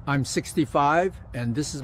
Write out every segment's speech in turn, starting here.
I'm 65, and this is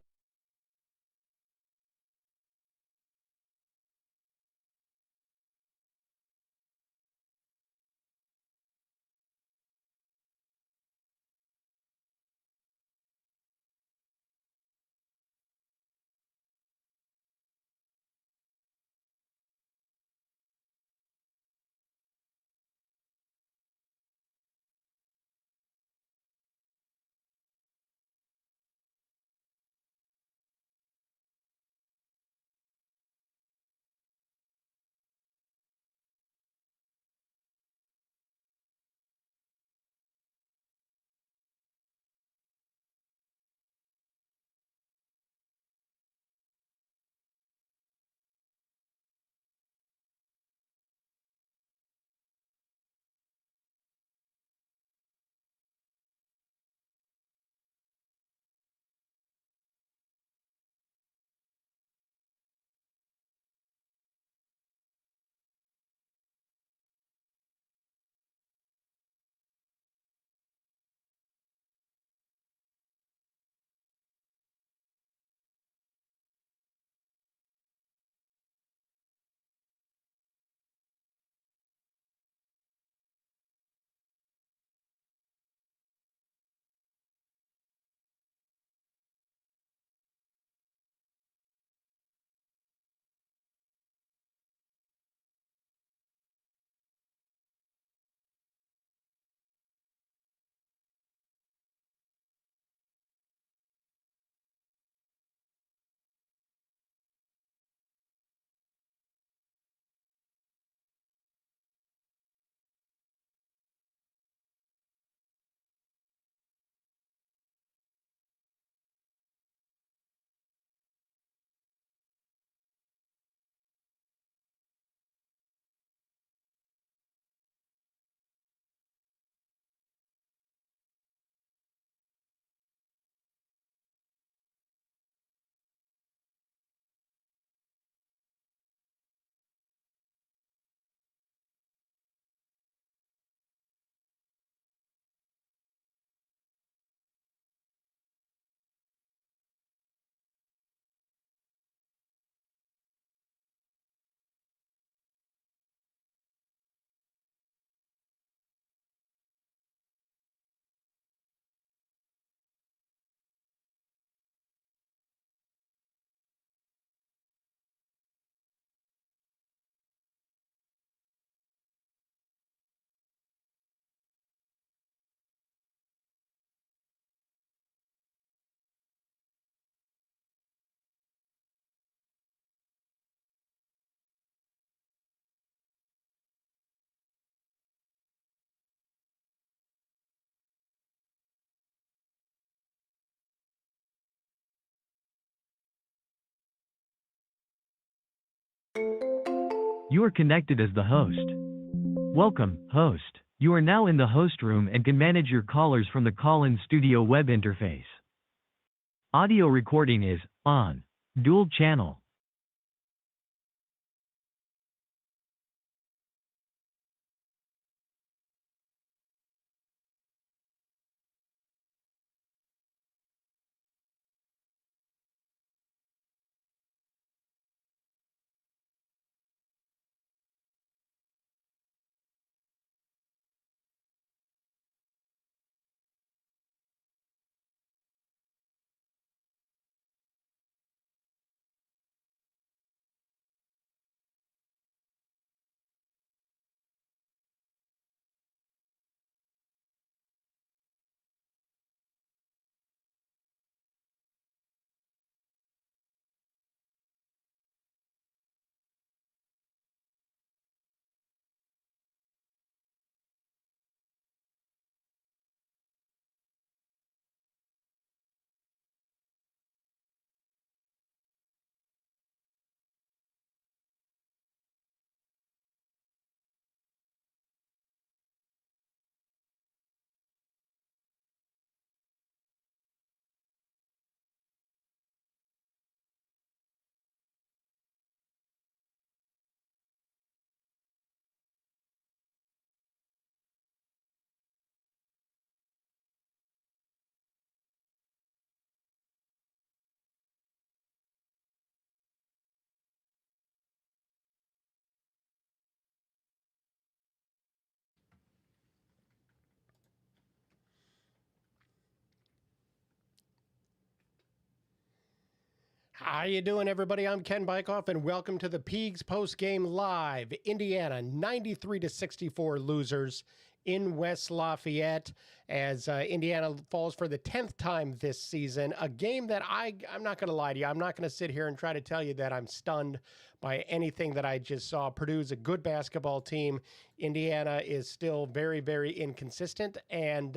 You are connected as the host. Welcome, host. You are now in the host room and can manage your callers from the call-in studio web interface. Audio recording is on. Dual channel. How you doing, everybody? I'm Ken Bykoff, and welcome to the Peegs Postgame Live. Indiana 93-64 losers in West Lafayette as Indiana falls for the 10th time this season. A game that I'm not going to lie to you. I'm not going to sit here and try to tell you that I'm stunned by anything that I just saw. Purdue's a good basketball team. Indiana is still very, very inconsistent, and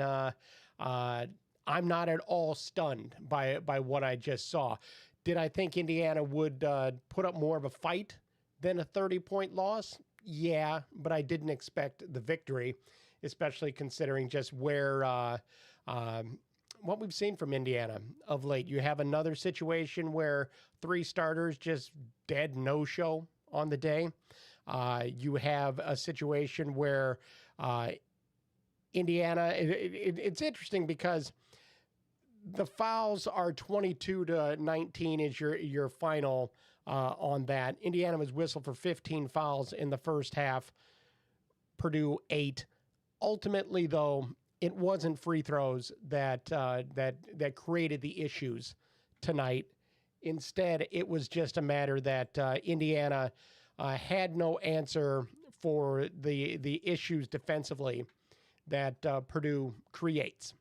I'm not at all stunned by what I just saw. Did I think Indiana would put up more of a fight than a 30-point loss? Yeah, but I didn't expect the victory, especially considering just where what we've seen from Indiana of late. You have another situation where 3 starters just dead no-show on the day. You have a situation where Indiana, it's interesting because the fouls are 22-19 is your final on that. Indiana was whistled for 15 fouls in the first half. Purdue 8. Ultimately, though, it wasn't free throws that created the issues tonight. Instead, it was just a matter that Indiana had no answer for the issues defensively that Purdue creates.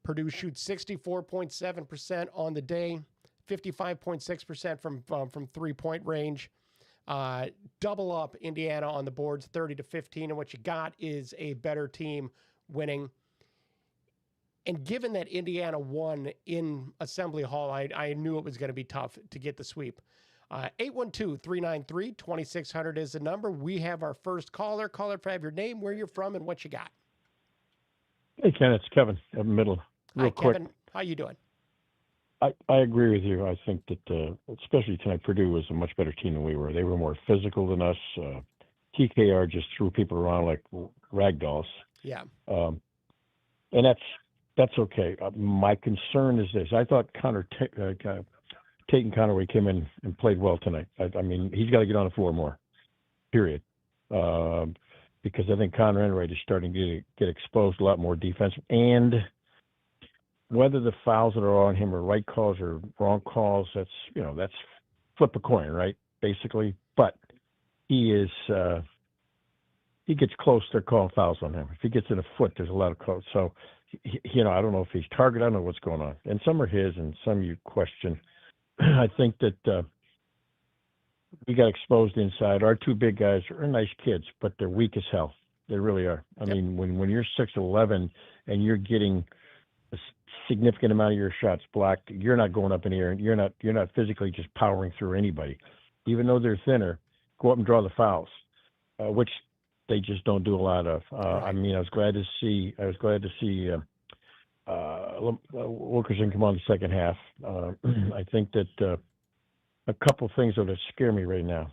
Purdue shoots 64.7% on the day, 55.6% from three-point range. Double up Indiana on the boards, 30-15, and what you got is a better team winning. And given that Indiana won in Assembly Hall, I knew it was going to be tough to get the sweep. 812-393-2600 is the number. We have our first caller. Caller, have your name, where you're from, and what you got. Hey, Ken, it's Kevin in the middle. Real Hi, quick. Kevin. How you doing? I agree with you. I think that, especially tonight, Purdue was a much better team than we were. They were more physical than us. TKR just threw people around like rag dolls. Yeah. And that's okay. My concern is this. I thought Tate Conaway came in and played well tonight. I mean, he's got to get on the floor more, period. Because I think Conor Enright is starting to get exposed a lot more defense. And whether the fouls that are on him are right calls or wrong calls, that's flip a coin, right? Basically. But he gets close, they're calling fouls on him. If he gets in a foot, there's a lot of calls. So, I don't know if he's targeted. I don't know what's going on. And some are his and some you question. I think that we got exposed inside. Our 2 big guys are nice kids, but they're weak as hell. They really are. I mean, when you're 6'11" and you're getting a significant amount of your shots blocked, you're not going up in the air, and you're not physically just powering through anybody. Even though they're thinner, go up and draw the fouls, which they just don't do a lot of. I mean, I was glad to see Wilkerson come on the second half. I think that a couple things that scare me right now.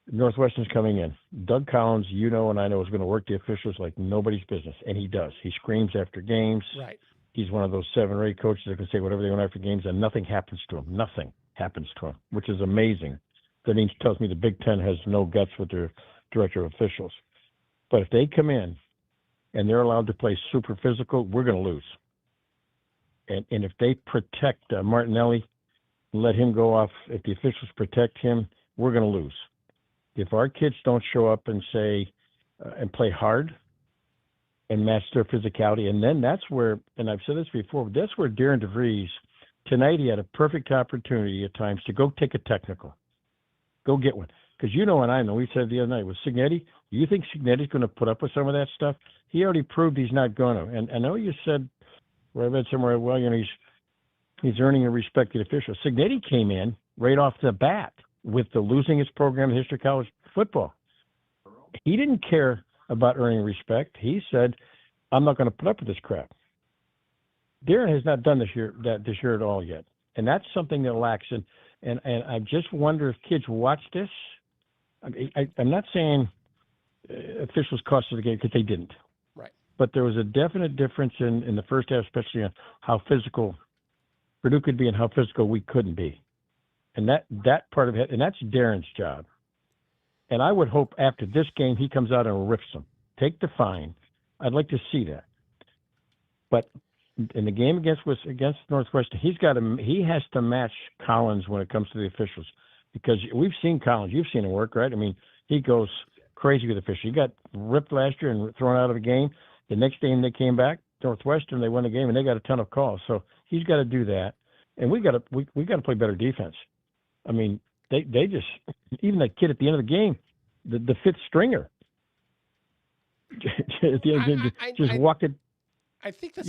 Northwestern's coming in. Doug Collins, and I know, is going to work the officials like nobody's business, and he does. He screams after games. Right. He's one of those 7 or 8 coaches that can say whatever they want after games, and nothing happens to him. Nothing happens to him, which is amazing. That means tells me the Big Ten has no guts with their director of officials. But if they come in and they're allowed to play super physical, we're going to lose. And if they protect Martinelli, let him go off, if the officials protect him, we're going to lose. If our kids don't show up and say and play hard and match their physicality, and then that's where, and I've said this before, but that's where Darren DeVries, tonight he had a perfect opportunity at times to go take a technical. Go get one. Because and I know, we said the other night with Signetti, you think Signetti's going to put up with some of that stuff? He already proved he's not going to. And I know you said, where I read somewhere, well, he's earning a respected official. Signetti came in right off the bat with the losingest program in the history of college football. He didn't care about earning respect. He said, I'm not going to put up with this crap. Darren has not done this year at all yet. And that's something that lacks. And I just wonder if kids watch this. I'm not saying officials cost us the game, because they didn't. Right. But there was a definite difference in the first half, especially on how physical Purdue could be and how physical we couldn't be. And that part of it, and that's Darren's job. And I would hope after this game he comes out and rips them. Take the fine. I'd like to see that. But in the game against Northwestern, he has to match Collins when it comes to the officials, because we've seen Collins. You've seen him work, right? I mean, he goes crazy with officials. He got ripped last year and thrown out of a game. The next game they came back, Northwestern, they won the game and they got a ton of calls. So he's got to do that, and we got to play better defense. I mean, they just, even that kid at the end of the game, the fifth stringer, just walked it. I think the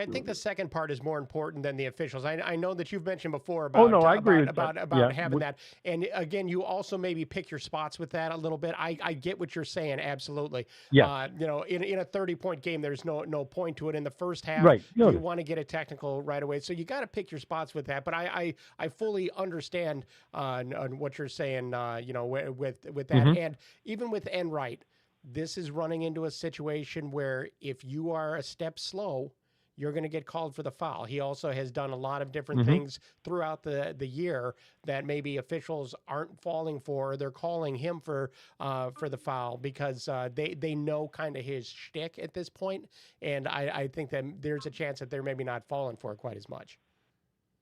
I think the second part is more important than the officials. I know that you've mentioned before about I agree about having that. And again, you also maybe pick your spots with that a little bit. I get what you're saying, absolutely. Yeah. In a 30-point game, there's no point to it. In the first half, right. No, you want to get a technical right away, so you got to pick your spots with that. But I fully understand on what you're saying. With that, Mm-hmm. and even with Enright. This is running into a situation where if you are a step slow, you're going to get called for the foul. He also has done a lot of different Mm-hmm. things throughout the year that maybe officials aren't falling for. They're calling him for the foul because they know kind of his shtick at this point, and I think that there's a chance that they're maybe not falling for it quite as much.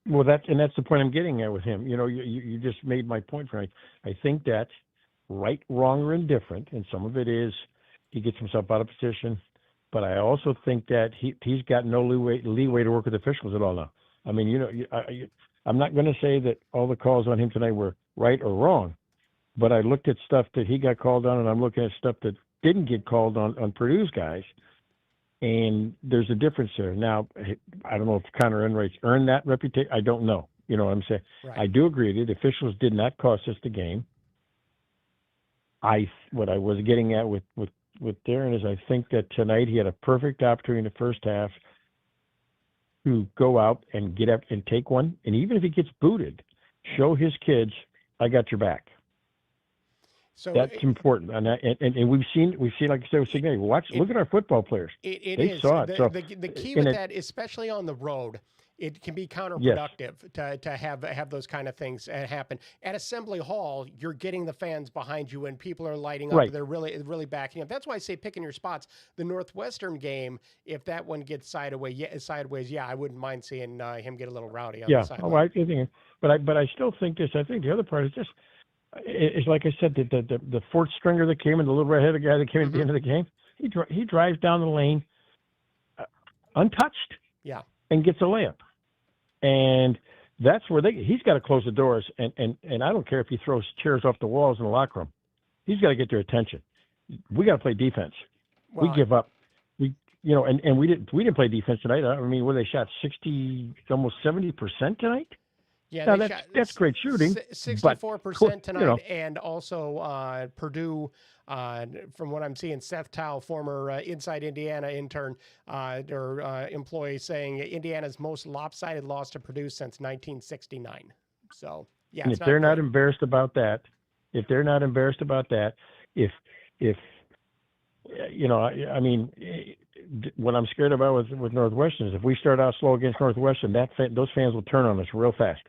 Well, that's the point I'm getting at with him. You just made my point for me. I think that right, wrong, or indifferent, and some of it is he gets himself out of position, but I also think that he's got no leeway to work with officials at all now. I mean, I'm not going to say that all the calls on him tonight were right or wrong, but I looked at stuff that he got called on, and I'm looking at stuff that didn't get called on Purdue's guys, and there's a difference there. Now, I don't know if Connor Enright's earned that reputation. I don't know. You know what I'm saying? Right. I do agree that officials did not cost us the game. What I was getting at with Darren is I think that tonight he had a perfect opportunity in the first half to go out and get up and take one, and even if he gets booted, show his kids, I got your back. So that's important, and we've seen like I said with Signe. Look at our football players. They saw it. The key with that, especially on the road, it can be counterproductive to have those kind of things happen. At Assembly Hall, you're getting the fans behind you and people are lighting up. Right. They're really backing up. That's why I say picking your spots. The Northwestern game, if that one gets sideways, I wouldn't mind seeing him get a little rowdy on the sideline. But I still think this. I think the other part is just it's like I said, the fourth stringer that came in, the little redheaded guy that came at the end of the game. He drives down the lane untouched. Yeah. And gets a layup. And that's where he's got to close the doors. And I don't care if he throws chairs off the walls in the locker room. He's got to get their attention. We got to play defense. Well, we give up. We didn't play defense tonight. I mean, they shot 60, almost 70% tonight. Yeah, now, that's great shooting. 64% tonight, and also Purdue. From what I'm seeing, Seth Tao, former Inside Indiana intern or employee, saying Indiana's most lopsided loss to Purdue since 1969. So, yeah. And if they're not embarrassed about that, what I'm scared about with Northwestern is if we start out slow against Northwestern, those fans will turn on us real fast,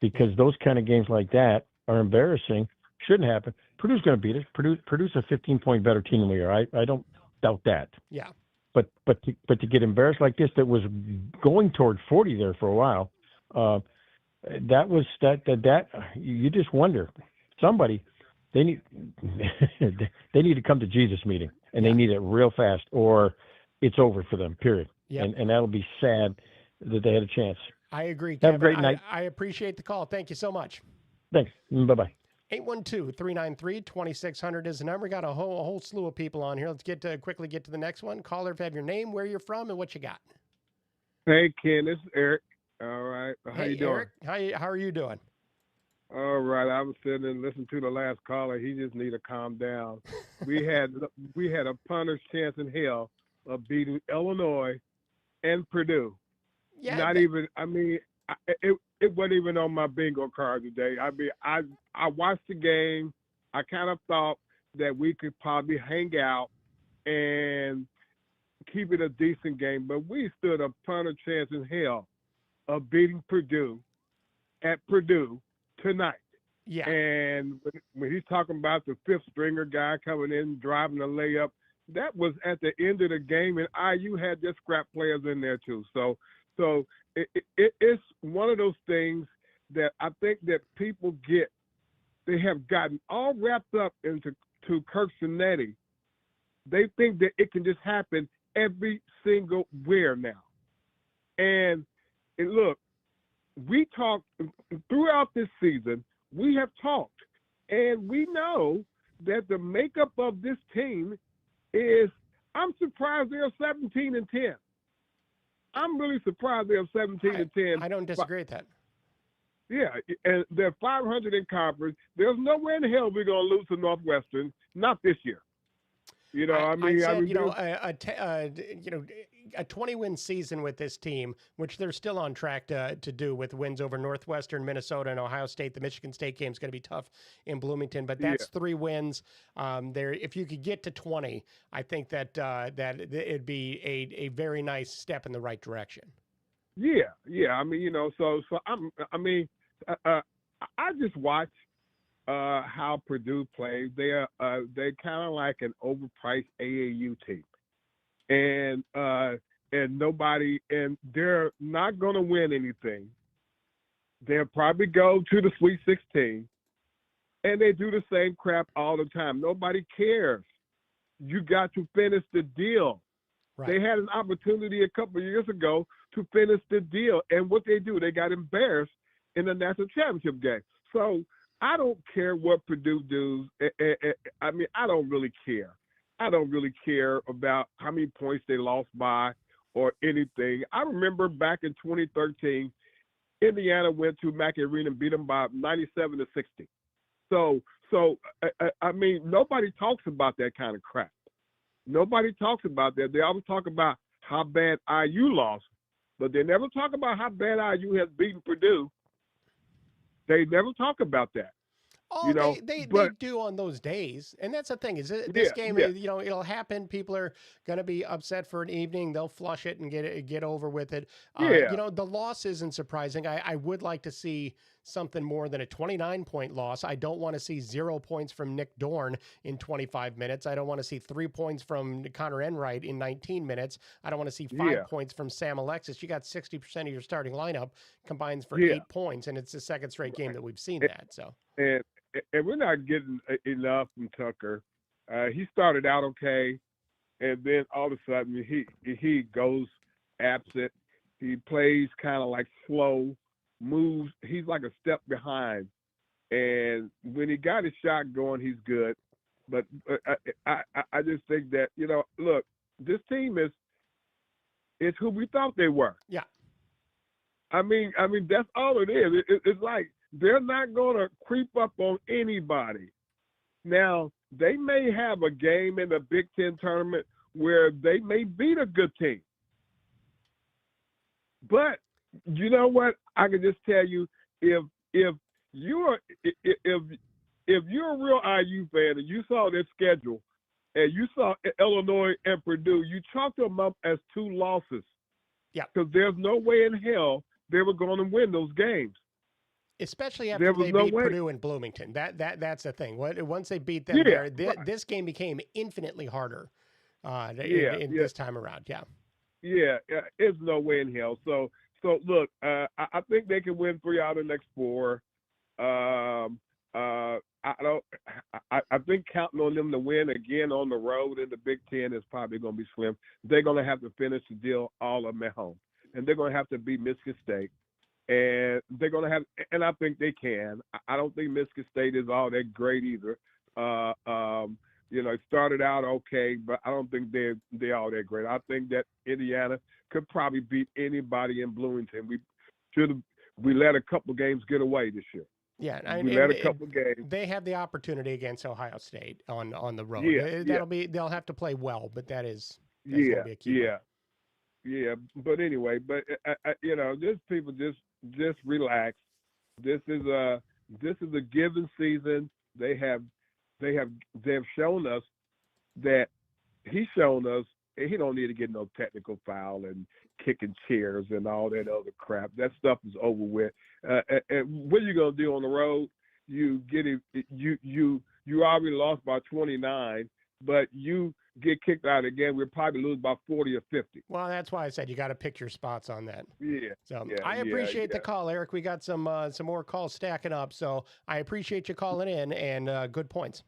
because those kind of games like that are embarrassing. Shouldn't happen. Purdue's going to beat us. Purdue's a 15-point better team than we are. I don't doubt that. Yeah. But to get embarrassed like this, that was going toward 40 there for a while. You just wonder. Somebody, they need to come to Jesus meeting, and they need it real fast, or it's over for them. Period. Yep. And that'll be sad that they had a chance. I agree, Have Kevin. a great night. I appreciate the call. Thank you so much. Thanks. Bye-bye. 812-393-2600 is the number. Got a whole slew of people on here. Let's quickly get to the next one. Caller, have your name, where you're from, and what you got. Hey, Ken, this is Eric. All right. How you doing? Eric, how are you doing? All right. I was sitting and listening to the last caller. He just need to calm down. we had a punter's chance in hell of beating Illinois and Purdue. Yeah. It wasn't even on my bingo card today. I mean, I watched the game. I kind of thought that we could probably hang out and keep it a decent game, but we stood a punter chance in hell of beating Purdue at Purdue tonight. Yeah. And when he's talking about the fifth stringer guy coming in, driving a layup, that was at the end of the game, and IU had their scrap players in there too. So it's one of those things that I think that people get. They have gotten all wrapped up into Kirk Cinetti. They think that it can just happen every single where now. And look, we talked throughout this season. We have talked, and we know that the makeup of this team is. I'm surprised they're 17-10. I'm really surprised they're 17-10. I don't disagree with that. Yeah, and they're 500 in conference. There's nowhere in hell we're going to lose to Northwestern. Not this year. You know, I said, a 20-win season with this team, which they're still on track to do with wins over Northwestern, Minnesota, and Ohio State. The Michigan State game is going to be tough in Bloomington, but that's 3 wins. There, if you could get to 20, I think that it'd be a very nice step in the right direction. Yeah. I mean, I just watch how Purdue plays. They're kind of like an overpriced AAU team, and they're not going to win anything. They'll probably go to the Sweet 16, and they do the same crap all the time. Nobody cares. You got to finish the deal. Right. They had an opportunity a couple of years ago to finish the deal, and what they do, they got embarrassed in the national championship game. So I don't care what Purdue does. I mean, I don't really care. I don't really care about how many points they lost by or anything. I remember back in 2013, Indiana went to Mackey Arena and beat them by 97-60. So I mean, nobody talks about that kind of crap. Nobody talks about that. They always talk about how bad IU lost, but they never talk about how bad IU has beaten Purdue. They never talk about that. Oh, they do on those days, and that's the thing. Is this game? It'll happen. People are going to be upset for an evening. They'll flush it and get over with it. The loss isn't surprising. I would like to see something more than a 29-point loss. I don't want to see 0 points from Nick Dorn in 25 minutes. I don't want to see 3 points from Connor Enright in 19 minutes. I don't want to see 5 points from Sam Alexis. You got 60% of your starting lineup combines for 8 points, and it's the second straight game that we've seen that. So. And we're not getting enough from Tucker. He started out okay, and then all of a sudden he goes absent. He plays kind of like slow moves. He's like a step behind. And when he got his shot going, he's good. But I just think that, look, this team is who we thought they were. Yeah. I mean that's all it is. It's like, they're not going to creep up on anybody. Now, they may have a game in the Big Ten tournament where they may beat a good team. But you know what? I can just tell you, if you're a real IU fan and you saw their schedule and you saw Illinois and Purdue, you chalk them up as 2 losses. Yeah. Because there's no way in hell they were going to win those games. Especially after they beat Purdue and Bloomington. That's the thing. Once they beat them, this game became infinitely harder this time around. Yeah, it's no way in hell. So look, I think they can win 3 out of the next 4. I think counting on them to win again on the road in the Big Ten is probably going to be slim. They're going to have to finish the deal all of them at home, and they're going to have to beat Michigan State. And they're going to have, and I think they can. I don't think Michigan State is all that great either. It started out okay, but I don't think they're all that great. I think that Indiana could probably beat anybody in Bloomington. We let a couple games get away this year. Yeah, we let a couple games. They have the opportunity against Ohio State on the road. They'll have to play well, but that's going to be a key. Yeah, but anyway, just people just relax. This is a given season. They have shown us that he don't need to get no technical foul and kicking chairs and all that other crap. That stuff is over with. And what are you gonna do on the road? You already lost by 29. but you get kicked out again, we'll probably lose by 40 or 50. Well, that's why I said you got to pick your spots on that. Yeah. So yeah, I yeah, appreciate the yeah. call, Eric. We got some more calls stacking up. So I appreciate you calling in, and good points.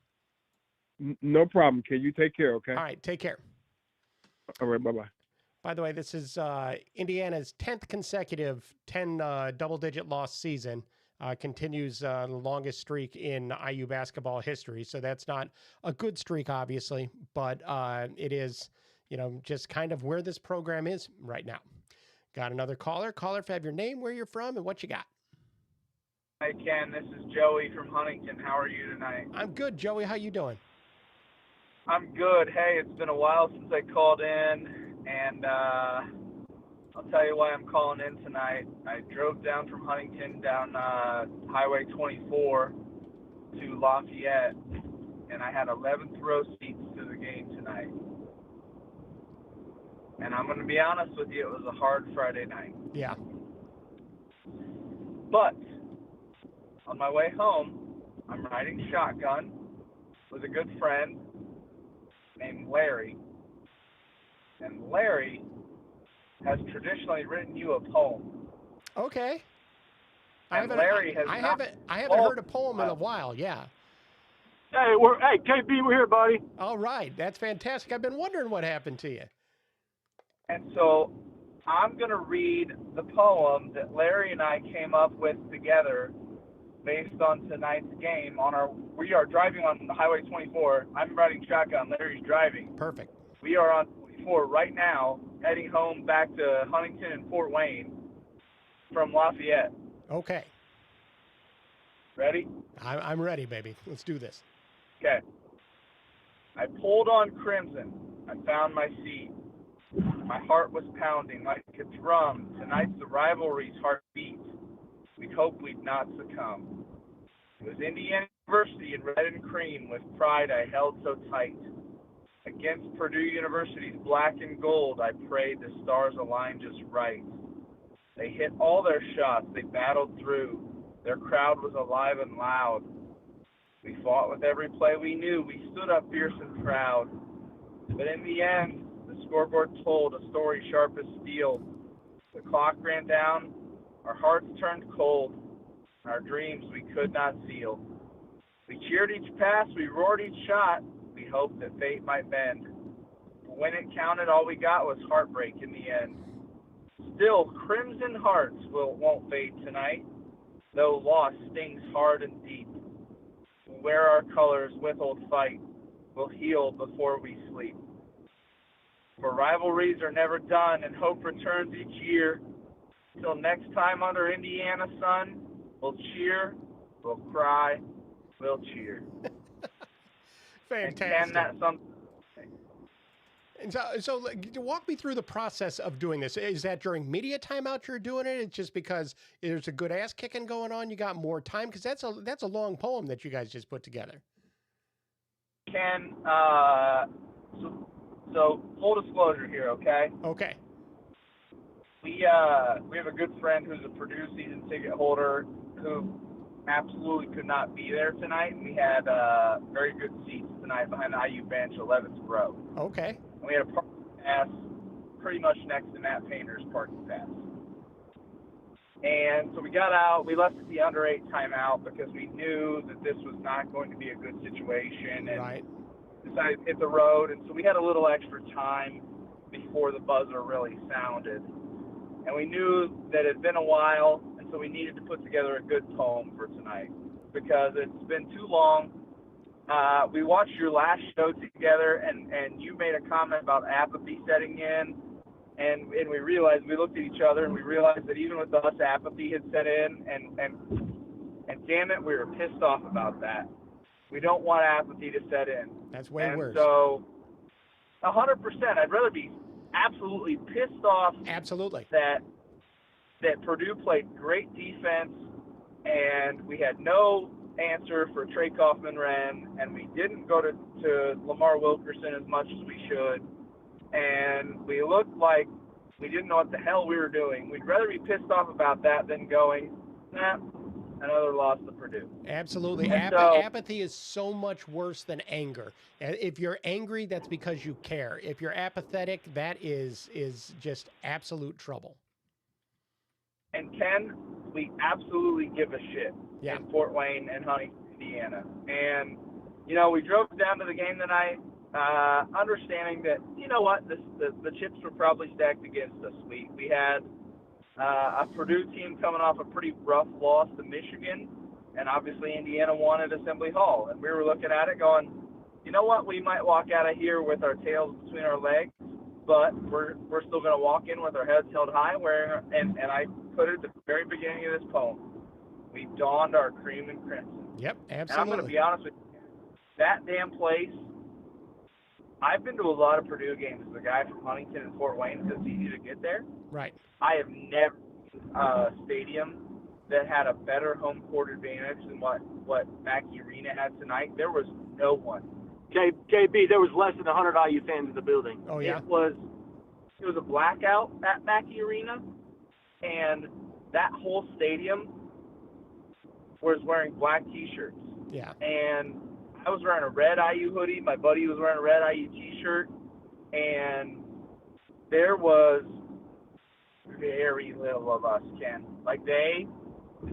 No problem, Ken. You take care, okay? All right, take care. All right, bye-bye. By the way, this is Indiana's 10th consecutive 10 double-digit loss season. Continues the longest streak in IU basketball history. So that's not a good streak, obviously, but it is, just kind of where this program is right now. Got another caller. Caller, if you have your name, where you're from, and what you got. Hi, Ken. This is Joey from Huntington. How are you tonight? I'm good, Joey. How you doing? I'm good. Hey, it's been a while since I called in, and I'll tell you why I'm calling in tonight. I drove down from Huntington down Highway 24 to Lafayette, and I had 11th row seats to the game tonight. And I'm going to be honest with you, it was a hard Friday night. Yeah. But on my way home, I'm riding shotgun with a good friend named Larry. And Larry has traditionally written you a poem. Okay. I haven't heard a poem in a while. Yeah. Hey, KB, we're here, buddy. All right. That's fantastic. I've been wondering what happened to you. And so I'm going to read the poem that Larry and I came up with together based on tonight's game. We are driving on Highway 24. I'm riding shotgun. Larry's driving. Perfect. We are on 24 right now, heading home back to Huntington and Fort Wayne from Lafayette. Okay. Ready? I'm ready, baby. Let's do this. Okay. I pulled on crimson. I found my seat. My heart was pounding like a drum. Tonight's the rivalry's heartbeat. We'd hoped we'd not succumb. It was Indiana University in red and cream. With pride I held so tight. Against Purdue University's black and gold, I prayed the stars aligned just right. They hit all their shots. They battled through. Their crowd was alive and loud. We fought with every play we knew. We stood up fierce and proud. But in the end, the scoreboard told a story sharp as steel. The clock ran down. Our hearts turned cold. Our dreams we could not seal. We cheered each pass. We roared each shot. We hoped that fate might bend. But when it counted, all we got was heartbreak in the end. Still, crimson hearts won't fade tonight, though loss stings hard and deep. We'll wear our colors with old fight. We'll heal before we sleep. For rivalries are never done, and hope returns each year. Till next time under Indiana sun, we'll cheer, we'll cry, we'll cheer. Fantastic. And that's something. And so walk me through the process of doing this. Is that during media timeout you're doing it? It's just because there's a good ass kicking going on, you got more time? Because that's a long poem that you guys just put together. Ken, so full disclosure here, okay? Okay. We have a good friend who's a Purdue season ticket holder who absolutely could not be there tonight. We had very good seats tonight behind the IU bench, 11th row. Okay. And we had a parking pass pretty much next to Matt Painter's parking pass. And so we got out. We left at the under 8 timeout because we knew that this was not going to be a good situation. And right. Decided to hit the road. And so we had a little extra time before the buzzer really sounded. And we knew that it had been a while, and so we needed to put together a good poem for tonight because it's been too long. We watched your last show together, and you made a comment about apathy setting in, and we realized, we looked at each other, and we realized that even with us, apathy had set in, and damn it, we were pissed off about that. We don't want apathy to set in. That's way worse. So 100%, I'd rather be absolutely pissed off. Absolutely. That Purdue played great defense, and we had no answer for Trey Kaufman-Wren, and we didn't go to Lamar Wilkerson as much as we should, and we looked like we didn't know what the hell we were doing. We'd rather be pissed off about that than going, another loss to Purdue. Absolutely. And so, Apathy is so much worse than anger. If you're angry, that's because you care. If you're apathetic, that is just absolute trouble. and Ken, we absolutely give a shit in Fort Wayne and Huntington, Indiana. And, we drove down to the game tonight, understanding that, you know what, the chips were probably stacked against us. We had a Purdue team coming off a pretty rough loss to Michigan, and obviously Indiana won at Assembly Hall. And we were looking at it going, you know what, we might walk out of here with our tails between our legs, but we're still going to walk in with our heads held high, and I put it at the very beginning of this poem, we donned our cream and crimson. Yep, absolutely. And I'm going to be honest with you, that damn place, I've been to a lot of Purdue games as a guy from Huntington and Fort Wayne because it's easy to get there. Right. I have never seen a stadium that had a better home court advantage than what Mackey Arena had tonight. There was no one. KB, there was less than 100 IU fans in the building. Oh, yeah? It was a blackout at Mackey Arena, and that whole stadium was wearing black T-shirts. Yeah. And I was wearing a red IU hoodie. My buddy was wearing a red IU T-shirt, and there was very little of us, Ken. Like they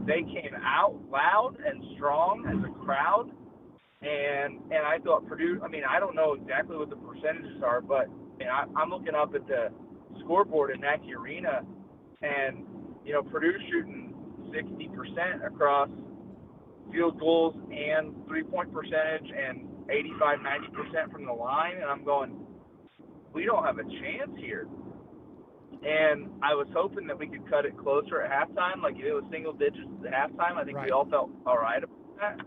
came out loud and strong as a crowd, and I thought Purdue. I mean, I don't know exactly what the percentages are, but I'm looking up at the scoreboard in Mackey Arena, and Purdue's shooting 60% across field goals and 3-point percentage and 85-90% from the line, and I'm going, we don't have a chance here. And I was hoping that we could cut it closer at halftime, like if it was single digits at halftime. I think we all felt all right about that.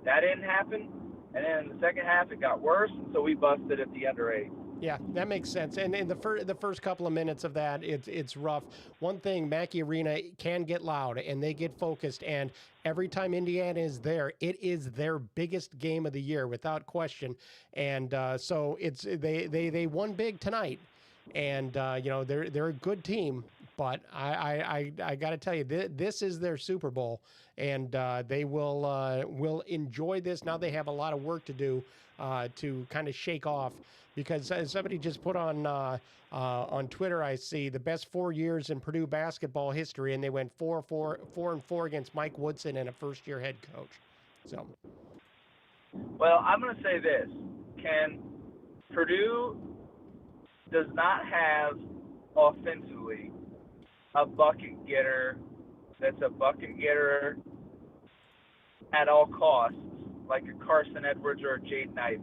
That didn't happen, and then in the second half it got worse, and so we busted at the under 8. Yeah, that makes sense. And in the first couple of minutes of that, it's rough. One thing, Mackey Arena can get loud and they get focused. And every time Indiana is there, it is their biggest game of the year without question. And so they won big tonight. And they're a good team. But I got to tell you, this is their Super Bowl, and they will enjoy this. Now they have a lot of work to do to kind of shake off. Because somebody just put on Twitter, I see the best 4 years in Purdue basketball history, and they went 4-4 against Mike Woodson and a first-year head coach. So, well, I'm going to say this, Ken. Purdue does not have offensively a bucket getter that's a bucket getter at all costs, like a Carson Edwards or a Jaden Ivey.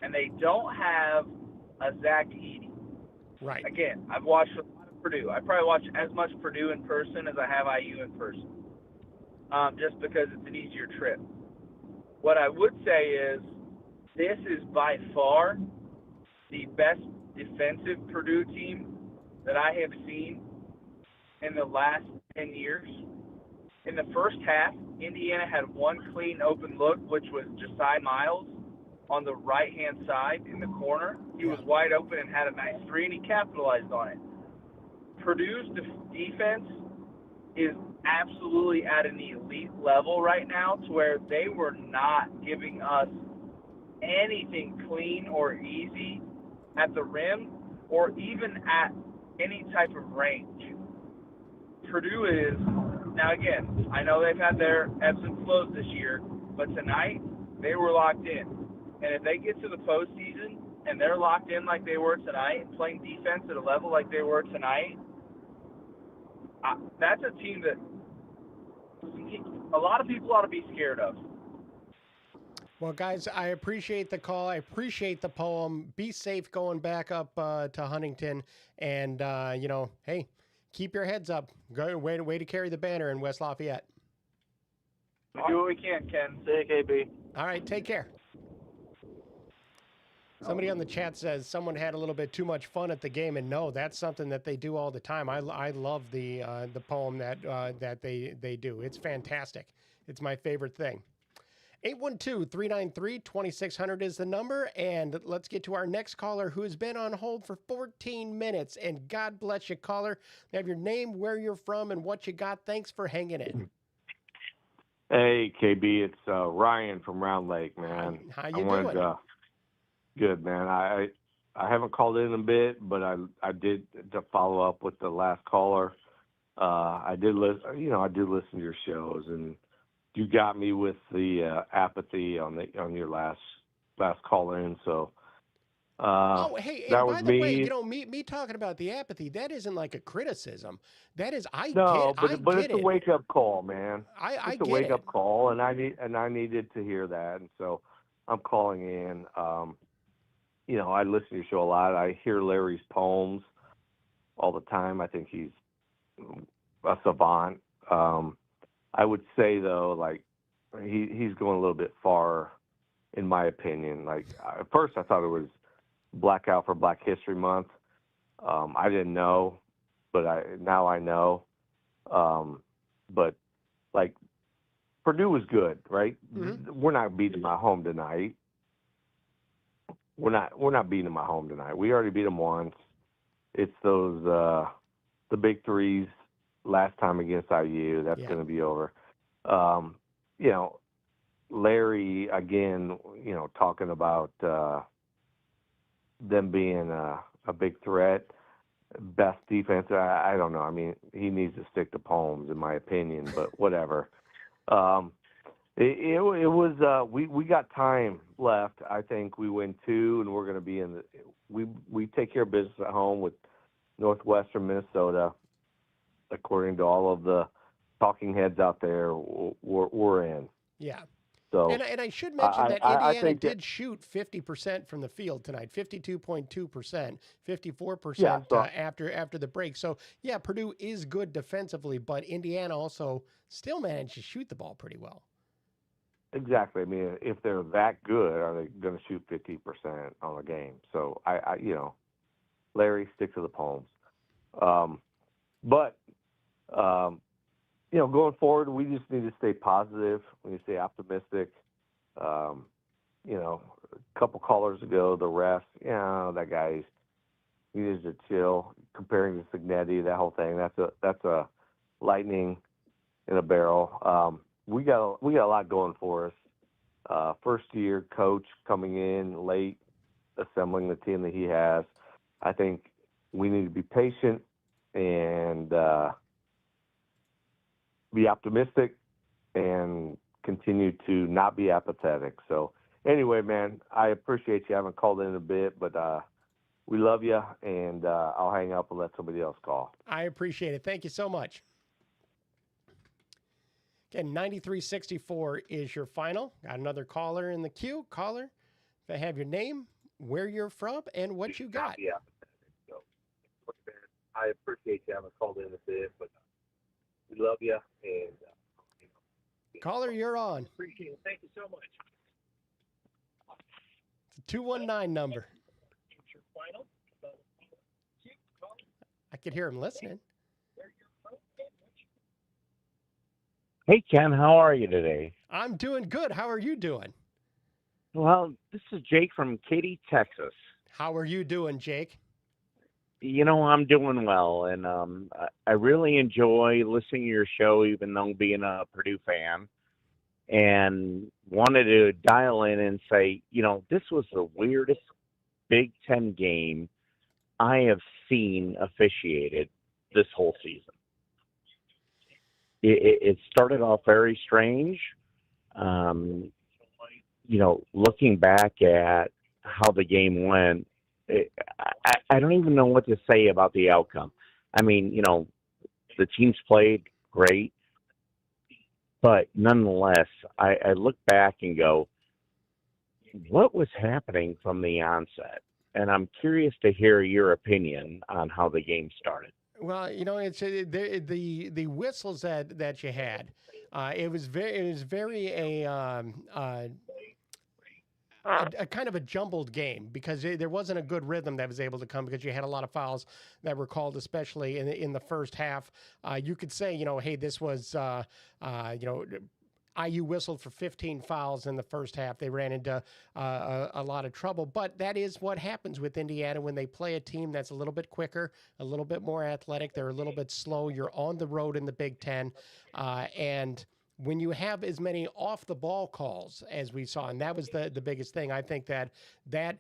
And they don't have a Zach Edey. Right. Again, I've watched a lot of Purdue. I probably watch as much Purdue in person as I have IU in person, just because it's an easier trip. What I would say is this is by far the best defensive Purdue team that I have seen in the last 10 years. In the first half, Indiana had one clean open look, which was Josiah Miles on the right-hand side in the corner. He was wide open and had a nice three, and he capitalized on it. Purdue's defense is absolutely at an elite level right now, to where they were not giving us anything clean or easy at the rim or even at any type of range. Purdue is, now again, I know they've had their ebbs and flows this year, but tonight they were locked in. And if they get to the postseason and they're locked in like they were tonight, and playing defense at a level like they were tonight, that's a team that a lot of people ought to be scared of. Well, guys, I appreciate the call. I appreciate the poem. Be safe going back up to Huntington. And, hey, keep your heads up. Go way to carry the banner in West Lafayette. We do what we can, Ken. Say KB. All right, take care. Somebody on the chat says someone had a little bit too much fun at the game, and no, that's something that they do all the time. I love the poem that they do. It's fantastic. It's my favorite thing. 812-393-2600 is the number. And let's get to our next caller who has been on hold for 14 minutes. And God bless you, caller. You have your name, where you're from, and what you got. Thanks for hanging in. Hey, KB, it's Ryan from Round Lake, man. How you doing? Good, man. I haven't called in a bit, but I did to follow up with the last caller. I did listen. I do listen to your shows, and you got me with the apathy on your last call in. So hey, that and was by the way, me. me talking about the apathy, that isn't like a criticism. That is, No, I but get it's a it. wake up call, man. I It's a get wake it. up call, and I needed to hear that, and so I'm calling in. I listen to your show a lot. I hear Larry's poems all the time. I think he's a savant. I would say though, like he's going a little bit far, in my opinion. Like at first, I thought it was blackout for Black History Month. I didn't know, but now I know. But like Purdue was good, right? Mm-hmm. We're not beating my home tonight. We're not beating them at home tonight. We already beat them once. It's those the big threes last time against IU. That's going to be over. Larry again. Talking about them being a big threat, best defense. I don't know. I mean, he needs to stick to poems, in my opinion. But whatever. It was we got time left. I think we win 2, and we're going to be in the. We take care of business at home with Northwestern Minnesota. According to all of the talking heads out there, we're in. Yeah. So and I should mention that Indiana did shoot 50% from the field tonight, 52.2%, 54% after the break. So yeah, Purdue is good defensively, but Indiana also still managed to shoot the ball pretty well. Exactly. I mean, if they're that good, are they going to shoot 50% on a game? So I Larry, stick to the poems. But going forward, we just need to stay positive. We need to stay optimistic. A couple callers ago, the refs, that guy, he needs to chill. Comparing to Signetti, that whole thing, that's a lightning in a barrel. We got a lot going for us. First year coach coming in late, assembling the team that he has. I think we need to be patient and be optimistic and continue to not be apathetic. So anyway, man, I appreciate you. I haven't called in a bit, but we love you, and I'll hang up and let somebody else call. I appreciate it. Thank you so much. Again, 9364 is your final. Got another caller in the queue. Caller, if I have your name, where you're from, and what you got. Yeah. So, I appreciate you. I haven't called in a bit, but we love you. And caller, you're on. Appreciate it. Thank you so much. It's a 219 number. Your final. I could hear him listening. Hey, Ken, how are you today? I'm doing good. How are you doing? Well, this is Jake from Katy, Texas. How are you doing, Jake? I'm doing well, and I really enjoy listening to your show, even though being a Purdue fan, and wanted to dial in and say, this was the weirdest Big Ten game I have seen officiated this whole season. It started off very strange. Looking back at how the game went, I don't even know what to say about the outcome. I mean, the teams played great, but nonetheless, I look back and go, what was happening from the onset? And I'm curious to hear your opinion on how the game started. Well, it's the whistles that you had. It was very a kind of a jumbled game because there wasn't a good rhythm that was able to come because you had a lot of fouls that were called, especially in the first half. You could say, hey, this was IU whistled for 15 fouls in the first half. They ran into a lot of trouble, but that is what happens with Indiana when they play a team that's a little bit quicker, a little bit more athletic. They're a little bit slow. You're on the road in the Big Ten, and when you have as many off the ball calls as we saw, and that was the biggest thing, I think that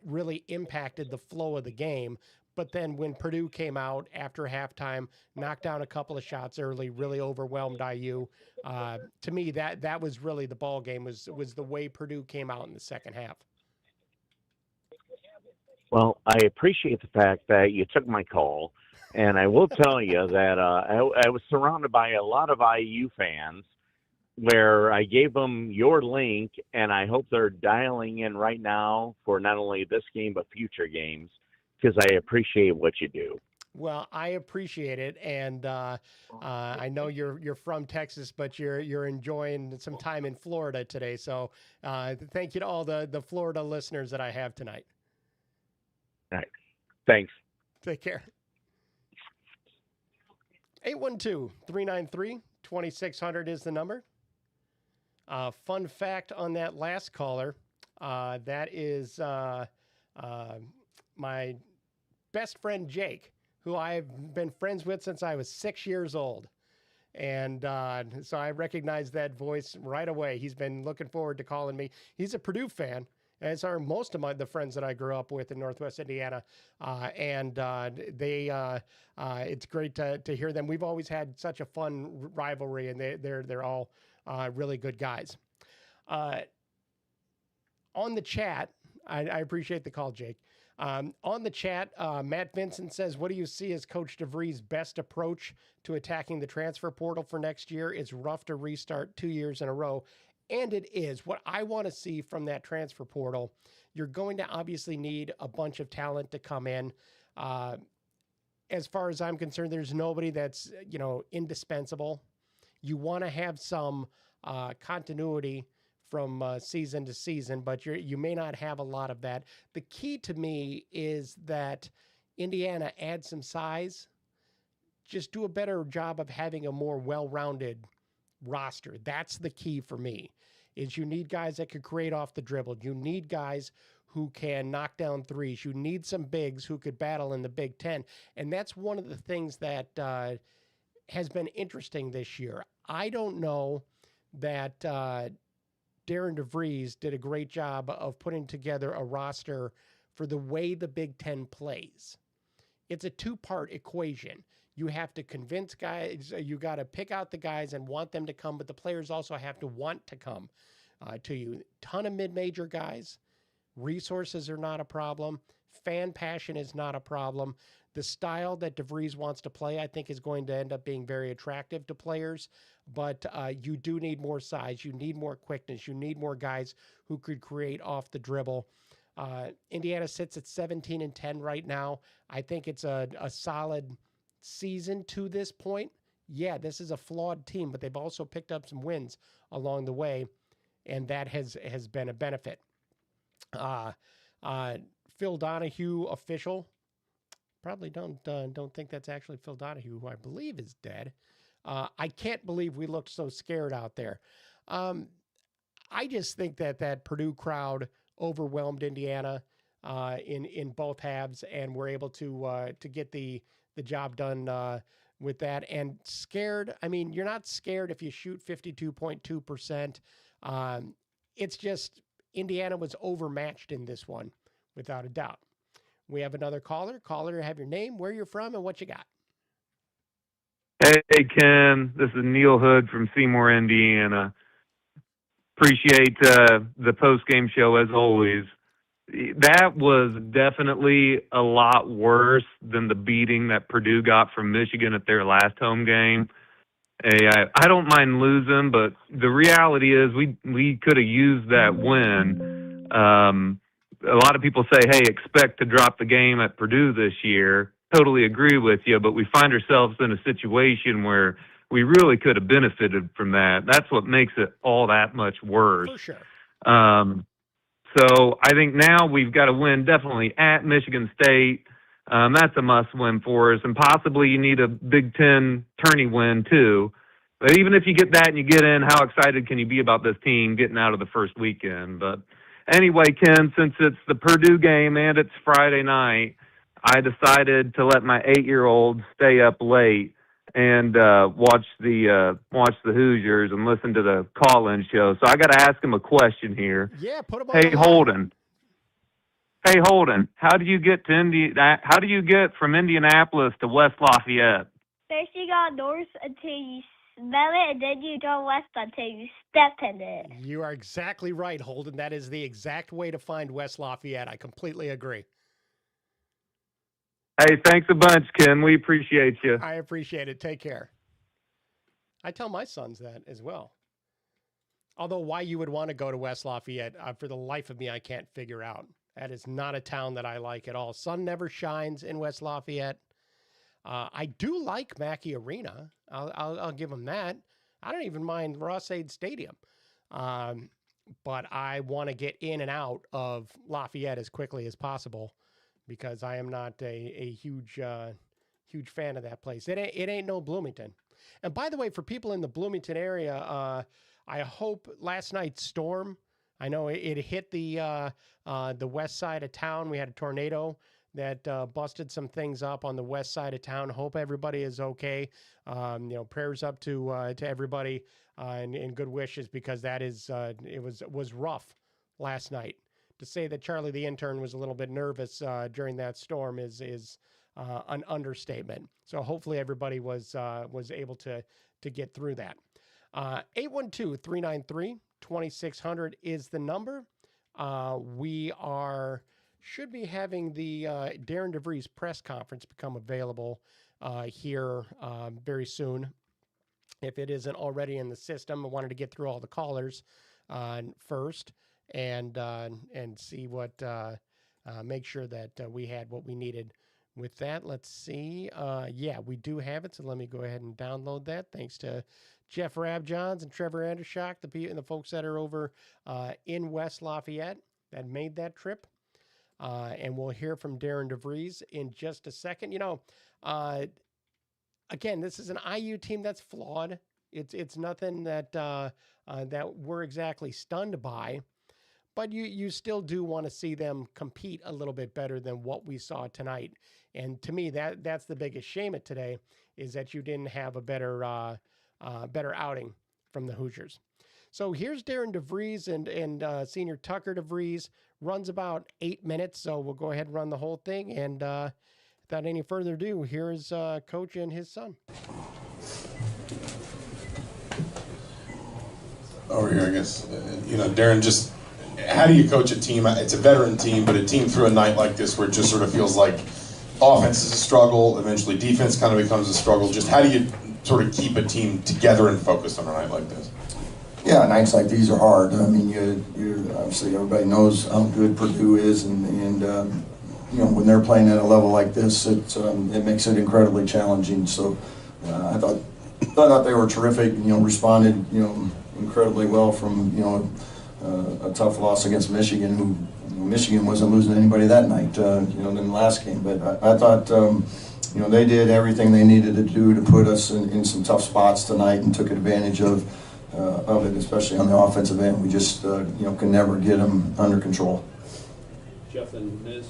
really impacted the flow of the game. But then when Purdue came out after halftime, knocked down a couple of shots early, really overwhelmed IU. To me, that was really the ball game, was the way Purdue came out in the second half. Well, I appreciate the fact that you took my call, and I will tell you that I was surrounded by a lot of IU fans where I gave them your link, and I hope they're dialing in right now for not only this game but future games, because I appreciate what you do. Well, I appreciate it, and I know you're from Texas, but you're enjoying some time in Florida today. So thank you to all the Florida listeners that I have tonight. All right. Thanks. Take care. 812-393-2600 is the number. Fun fact on that last caller, that is my best friend Jake, who I've been friends with since I was 6 years old. And so I recognized that voice right away. He's been looking forward to calling me. He's a Purdue fan, as are most of the friends that I grew up with in Northwest Indiana. It's great to hear them. We've always had such a fun rivalry, and they're all really good guys. On the chat, I appreciate the call, Jake. On the chat, Matt Vincent says, what do you see as Coach DeVries' best approach to attacking the transfer portal for next year? It's rough to restart 2 years in a row. And it is. What I want to see from that transfer portal, you're going to obviously need a bunch of talent to come in. As far as I'm concerned, there's nobody that's, indispensable. You want to have some continuity from season to season, but you may not have a lot of that. The key to me is that Indiana adds some size, just do a better job of having a more well-rounded roster. That's the key for me, is you need guys that could create off the dribble. You need guys who can knock down threes. You need some bigs who could battle in the Big Ten. And that's one of the things that has been interesting this year. I don't know that Darren DeVries did a great job of putting together a roster for the way the Big Ten plays. It's a two-part equation. You have to convince guys, you got to pick out the guys and want them to come, but the players also have to want to come to you. Ton of mid-major guys. Resources are not a problem. Fan passion is not a problem. The style that DeVries wants to play, I think, is going to end up being very attractive to players, but you do need more size. You need more quickness. You need more guys who could create off the dribble. Indiana sits at 17-10 right now. I think it's a solid season to this point. Yeah, this is a flawed team, but they've also picked up some wins along the way, and that has been a benefit. Phil Donahue, official. Probably don't think that's actually Phil Donahue, who I believe is dead. I can't believe we looked so scared out there. I just think that Purdue crowd overwhelmed Indiana in both halves, and were able to get the job done with that. And scared, I mean, you're not scared if you shoot 52.2%. It's just Indiana was overmatched in this one, without a doubt. We have another caller. Caller, have your name, where you're from, and what you got. Hey, Ken. This is Neil Hood from Seymour, Indiana. Appreciate the post-game show, as always. That was definitely a lot worse than the beating that Purdue got from Michigan at their last home game. Hey, I don't mind losing, but the reality is we could have used that win. A lot of people say, hey, expect to drop the game at Purdue this year. Totally agree with you, but we find ourselves in a situation where we really could have benefited from that. That's what makes it all that much worse. For sure. So I think now we've got to win definitely at Michigan State. That's a must-win for us, and possibly you need a Big Ten tourney win too. But even if you get that and you get in, how excited can you be about this team getting out of the first weekend? But anyway, Ken, since it's the Purdue game and it's Friday night, I decided to let my 8-year-old stay up late and watch the Hoosiers and listen to the call-in show. So I got to ask him a question here. Yeah, put him on. Hey, Holden. Hey, Holden. How do you get from Indianapolis to West Lafayette? First you go north until you smell it, and then you go west until you step in it. You are exactly right, Holden. That is the exact way to find West Lafayette. I completely agree. Hey, thanks a bunch, Ken. We appreciate you. I appreciate it. Take care. I tell my sons that as well. Although why you would want to go to West Lafayette, for the life of me, I can't figure out. That is not a town that I like at all. Sun never shines in West Lafayette. I do like Mackey Arena. I'll give them that. I don't even mind Ross-Ade Stadium. But I want to get in and out of Lafayette as quickly as possible because I am not a huge fan of that place. It ain't no Bloomington. And by the way, for people in the Bloomington area, I hope last night's storm, I know it hit the west side of town. We had a tornado that busted some things up on the west side of town. Hope everybody is okay. Prayers up to everybody and good wishes because that is it was rough last night. To say that Charlie the intern was a little bit nervous during that storm is an understatement. So hopefully everybody was able to get through that. 812-393-2600 is the number. We should be having the Darren DeVries press conference become available here very soon. If it isn't already in the system, I wanted to get through all the callers first and see what make sure that we had what we needed with that. Let's see. Yeah, we do have it. So let me go ahead and download that. Thanks to Jeff Rabjohns and Trevor Andershock, the folks that are over in West Lafayette that made that trip. And we'll hear from Darren DeVries in just a second. Again, this is an IU team that's flawed. It's nothing that that we're exactly stunned by, but you still do want to see them compete a little bit better than what we saw tonight. And to me, that's the biggest shame of today is that you didn't have a better outing from the Hoosiers. So here's Darren DeVries and Senior Tucker DeVries. Runs about 8 minutes, so we'll go ahead and run the whole thing. And without any further ado, here is Coach and his son. Over here, I guess. Darren, just how do you coach a team? It's a veteran team, but a team through a night like this where it just sort of feels like offense is a struggle, eventually defense kind of becomes a struggle. Just how do you sort of keep a team together and focused on a night like this? Yeah, nights like these are hard. I mean, you obviously everybody knows how good Purdue is, and when they're playing at a level like this, it makes it incredibly challenging. So I thought they were terrific. Responded incredibly well from a tough loss against Michigan, who Michigan wasn't losing anybody that night. In the last game, but I thought they did everything they needed to do to put us in some tough spots tonight and took advantage of it, especially on the offensive end. We just can never get them under control. Jeff and Ms.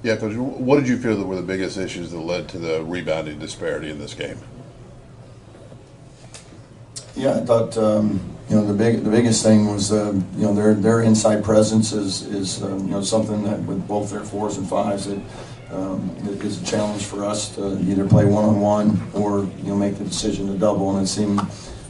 Yeah, Coach, what did you feel that were the biggest issues that led to the rebounding disparity in this game? Yeah, I thought the biggest thing was their inside presence is something that with both their 4s and 5s that is a challenge for us to either play one-on-one or make the decision to double, and it seemed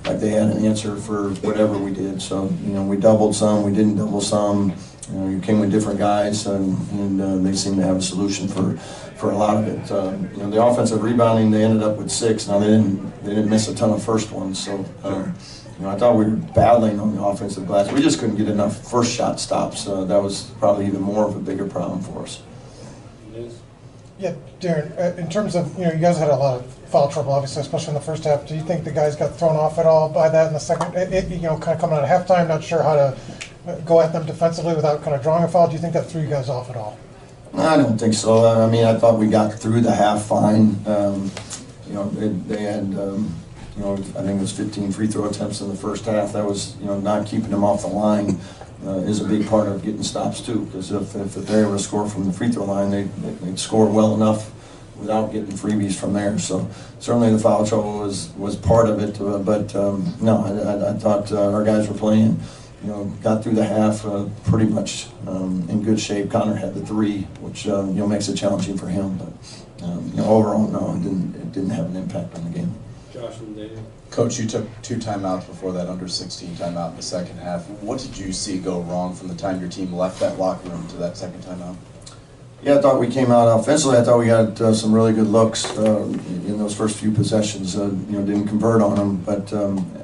like they had an answer for whatever we did. So we doubled some, we didn't double some. You came with different guys, and they seemed to have a solution for a lot of it. The offensive rebounding, they ended up with 6. Now they didn't miss a ton of first ones, so I thought we were battling on the offensive glass. We just couldn't get enough first shot stops. That was probably even more of a bigger problem for us. Yeah, Darren, in terms of, you guys had a lot of foul trouble, obviously, especially in the first half. Do you think the guys got thrown off at all by that in the second? Kind of coming out of halftime, not sure how to go at them defensively without kind of drawing a foul. Do you think that threw you guys off at all? I don't think so. I mean, I thought we got through the half fine. They had I think it was 15 free throw attempts in the first half. That was, not keeping them off the line is a big part of getting stops too. Because if they're able to score from the free throw line, they'd score well enough without getting freebies from there. So certainly the foul trouble was part of it. But no, I thought our guys were playing. Got through the half pretty much in good shape. Connor had the three, which makes it challenging for him. But overall, no, it didn't have an impact on the game. Josh and Daniel. Coach, you took 2 timeouts before that under 16 timeout in the second half. What did you see go wrong from the time your team left that locker room to that second timeout? Yeah, I thought we came out offensively. I thought we got some really good looks in those first few possessions. Didn't convert on them, but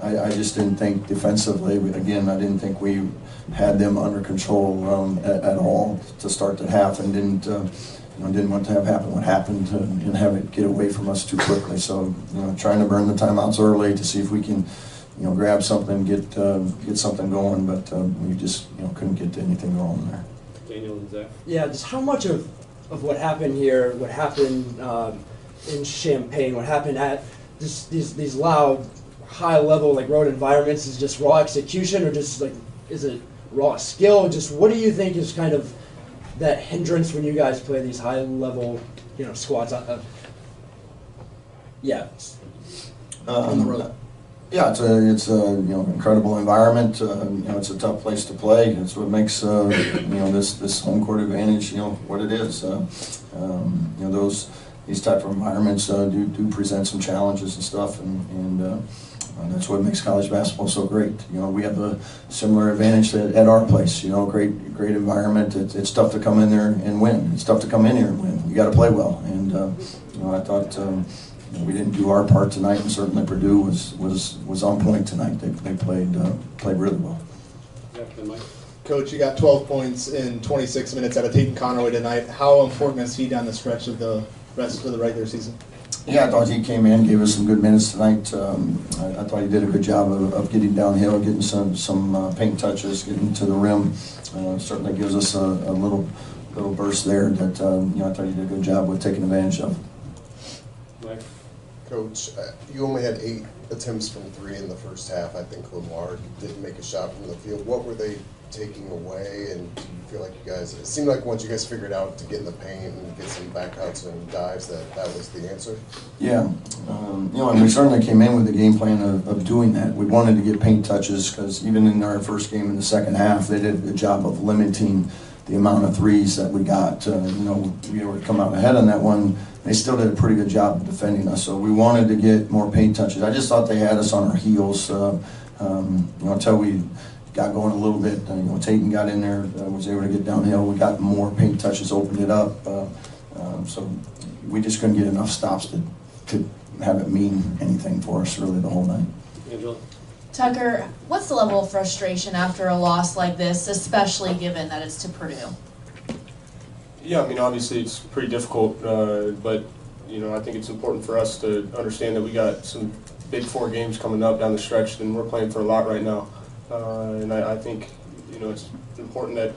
I just didn't think defensively. Again, I didn't think we had them under control at all to start the half, and didn't want to have happen what happened and have it get away from us too quickly. So, trying to burn the timeouts early to see if we can, grab something, get something going, but we just couldn't get anything going there. Daniel and Zach. Yeah, just how much of what happened here, what happened in Champaign, what happened at these loud, high-level road environments is just raw execution, or just is it raw skill? Just what do you think is kind of that hindrance when you guys play these high-level, squads? Yeah. On the road. Yeah, it's a incredible environment. It's a tough place to play. It's what makes this home court advantage what it is. These type of environments do present some challenges and stuff, and that's what makes college basketball so great. We have a similar advantage at our place. Great environment. It's tough to come in there and win. It's tough to come in here and win. You got to play well, and I thought. We didn't do our part tonight, and certainly Purdue was on point tonight. They played really well. Coach, you got 12 points in 26 minutes out of Peyton Conaway tonight. How important is he down the stretch of the rest of the regular season? Yeah, I thought he came in, gave us some good minutes tonight. I thought he did a good job of getting downhill, getting some paint touches, getting to the rim. Certainly gives us a little burst there that I thought he did a good job with taking advantage of. Coach, you only had 8 attempts from 3 in the first half. I think Lamar didn't make a shot from the field. What were they taking away, and do you feel like you guys, it seemed like once you guys figured out to get in the paint and get some backouts and dives that was the answer? Yeah, and we certainly came in with a game plan of doing that. We wanted to get paint touches because even in our first game in the second half, they did a good job of limiting the amount of threes that we got. We were to come out ahead on that one. They still did a pretty good job of defending us, so we wanted to get more paint touches. I just thought they had us on our heels until we got going a little bit. Tatum got in there, was able to get downhill. We got more paint touches, opened it up. So we just couldn't get enough stops to have it mean anything for us really the whole night. Angela. Tucker, what's the level of frustration after a loss like this, especially given that it's to Purdue? Yeah, obviously it's pretty difficult, but I think it's important for us to understand that we got some big 4 games coming up down the stretch, and we're playing for a lot right now. And I think it's important that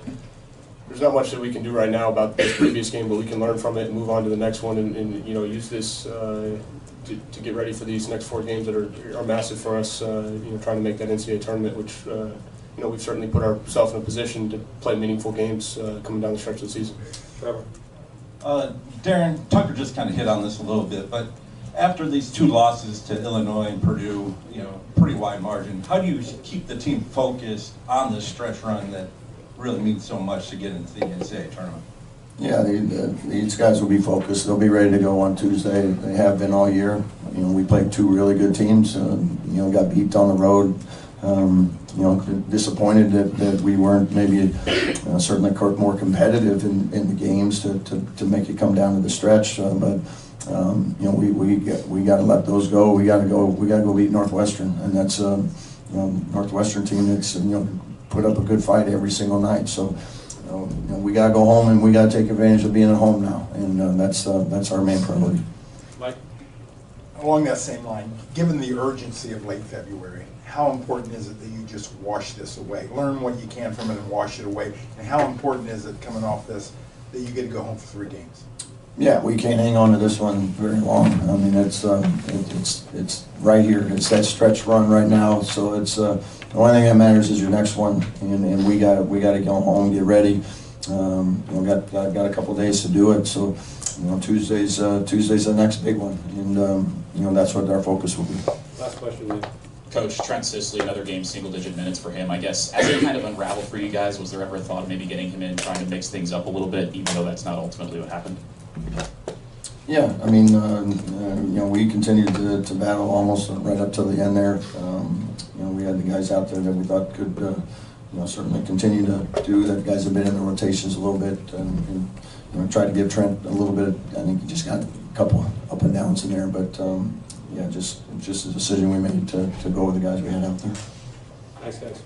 there's not much that we can do right now about this previous game, but we can learn from it and move on to the next one, and use this to get ready for these next 4 games that are massive for us. Trying to make that NCAA tournament, which we've certainly put ourselves in a position to play meaningful games coming down the stretch of the season. Trevor. Darren, Tucker just kind of hit on this a little bit, but after these 2 losses to Illinois and Purdue, pretty wide margin, how do you keep the team focused on this stretch run that really means so much to get into the NCAA tournament? Yeah, these guys will be focused. They'll be ready to go on Tuesday. They have been all year. We played 2 really good teams. Got beat on the road. Disappointed that we weren't maybe certainly more competitive in the games to make it come down to the stretch. But we got to let those go. We got to go beat Northwestern, and that's Northwestern team that's put up a good fight every single night. So we got to go home, and we got to take advantage of being at home now, and that's our main priority. Mike. Along that same line, given the urgency of late February, how important is it that you just wash this away? Learn what you can from it and wash it away. And how important is it coming off this that you get to go home for 3 games? Yeah, we can't hang on to this one very long. I mean, it's right here. It's that stretch run right now. So it's the only thing that matters is your next one, and we got to go home, get ready. Got a couple days to do it. So Tuesday's the next big one, and that's what our focus will be. Last question, Nick. Coach, Trent Sisley, another game, single-digit minutes for him. I guess, as it kind of unraveled for you guys, was there ever a thought of maybe getting him in, trying to mix things up a little bit, even though that's not ultimately what happened? Yeah, I mean, we continued to battle almost right up to the end there. We had the guys out there that we thought could, certainly continue to do that. Guys have been in the rotations a little bit, and tried to give Trent a little bit. I think he just got a couple up and downs in there, but just a decision we made to go with the guys we had out there. Thanks, guys.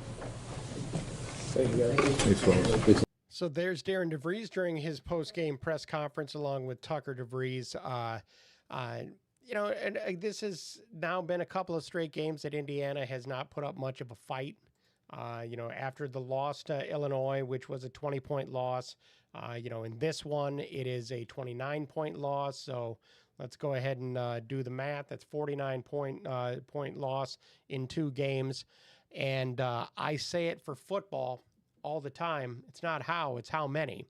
Thank you, guys. Thanks, So there's Darren DeVries during his post-game press conference along with Tucker DeVries. This has now been a couple of straight games that Indiana has not put up much of a fight. After the loss to Illinois, which was a 20-point loss, in this one, it is a 29-point loss. So let's go ahead and do the math. That's 49-point loss in 2 games. And I say it for football all the time. It's not how, it's how many.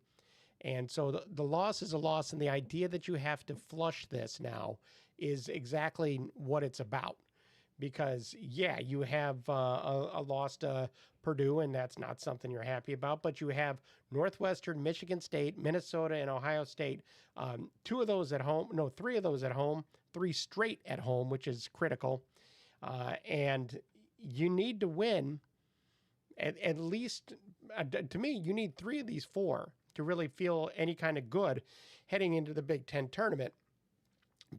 And so the loss is a loss, and the idea that you have to flush this now is exactly what it's about. Because, yeah, you have a loss to Purdue, and that's not something you're happy about, but you have Northwestern, Michigan State, Minnesota, and Ohio State. 3 of those at home, 3 straight at home, which is critical. And you need to win at least, to me, you need 3 of these 4 to really feel any kind of good heading into the Big Ten tournament.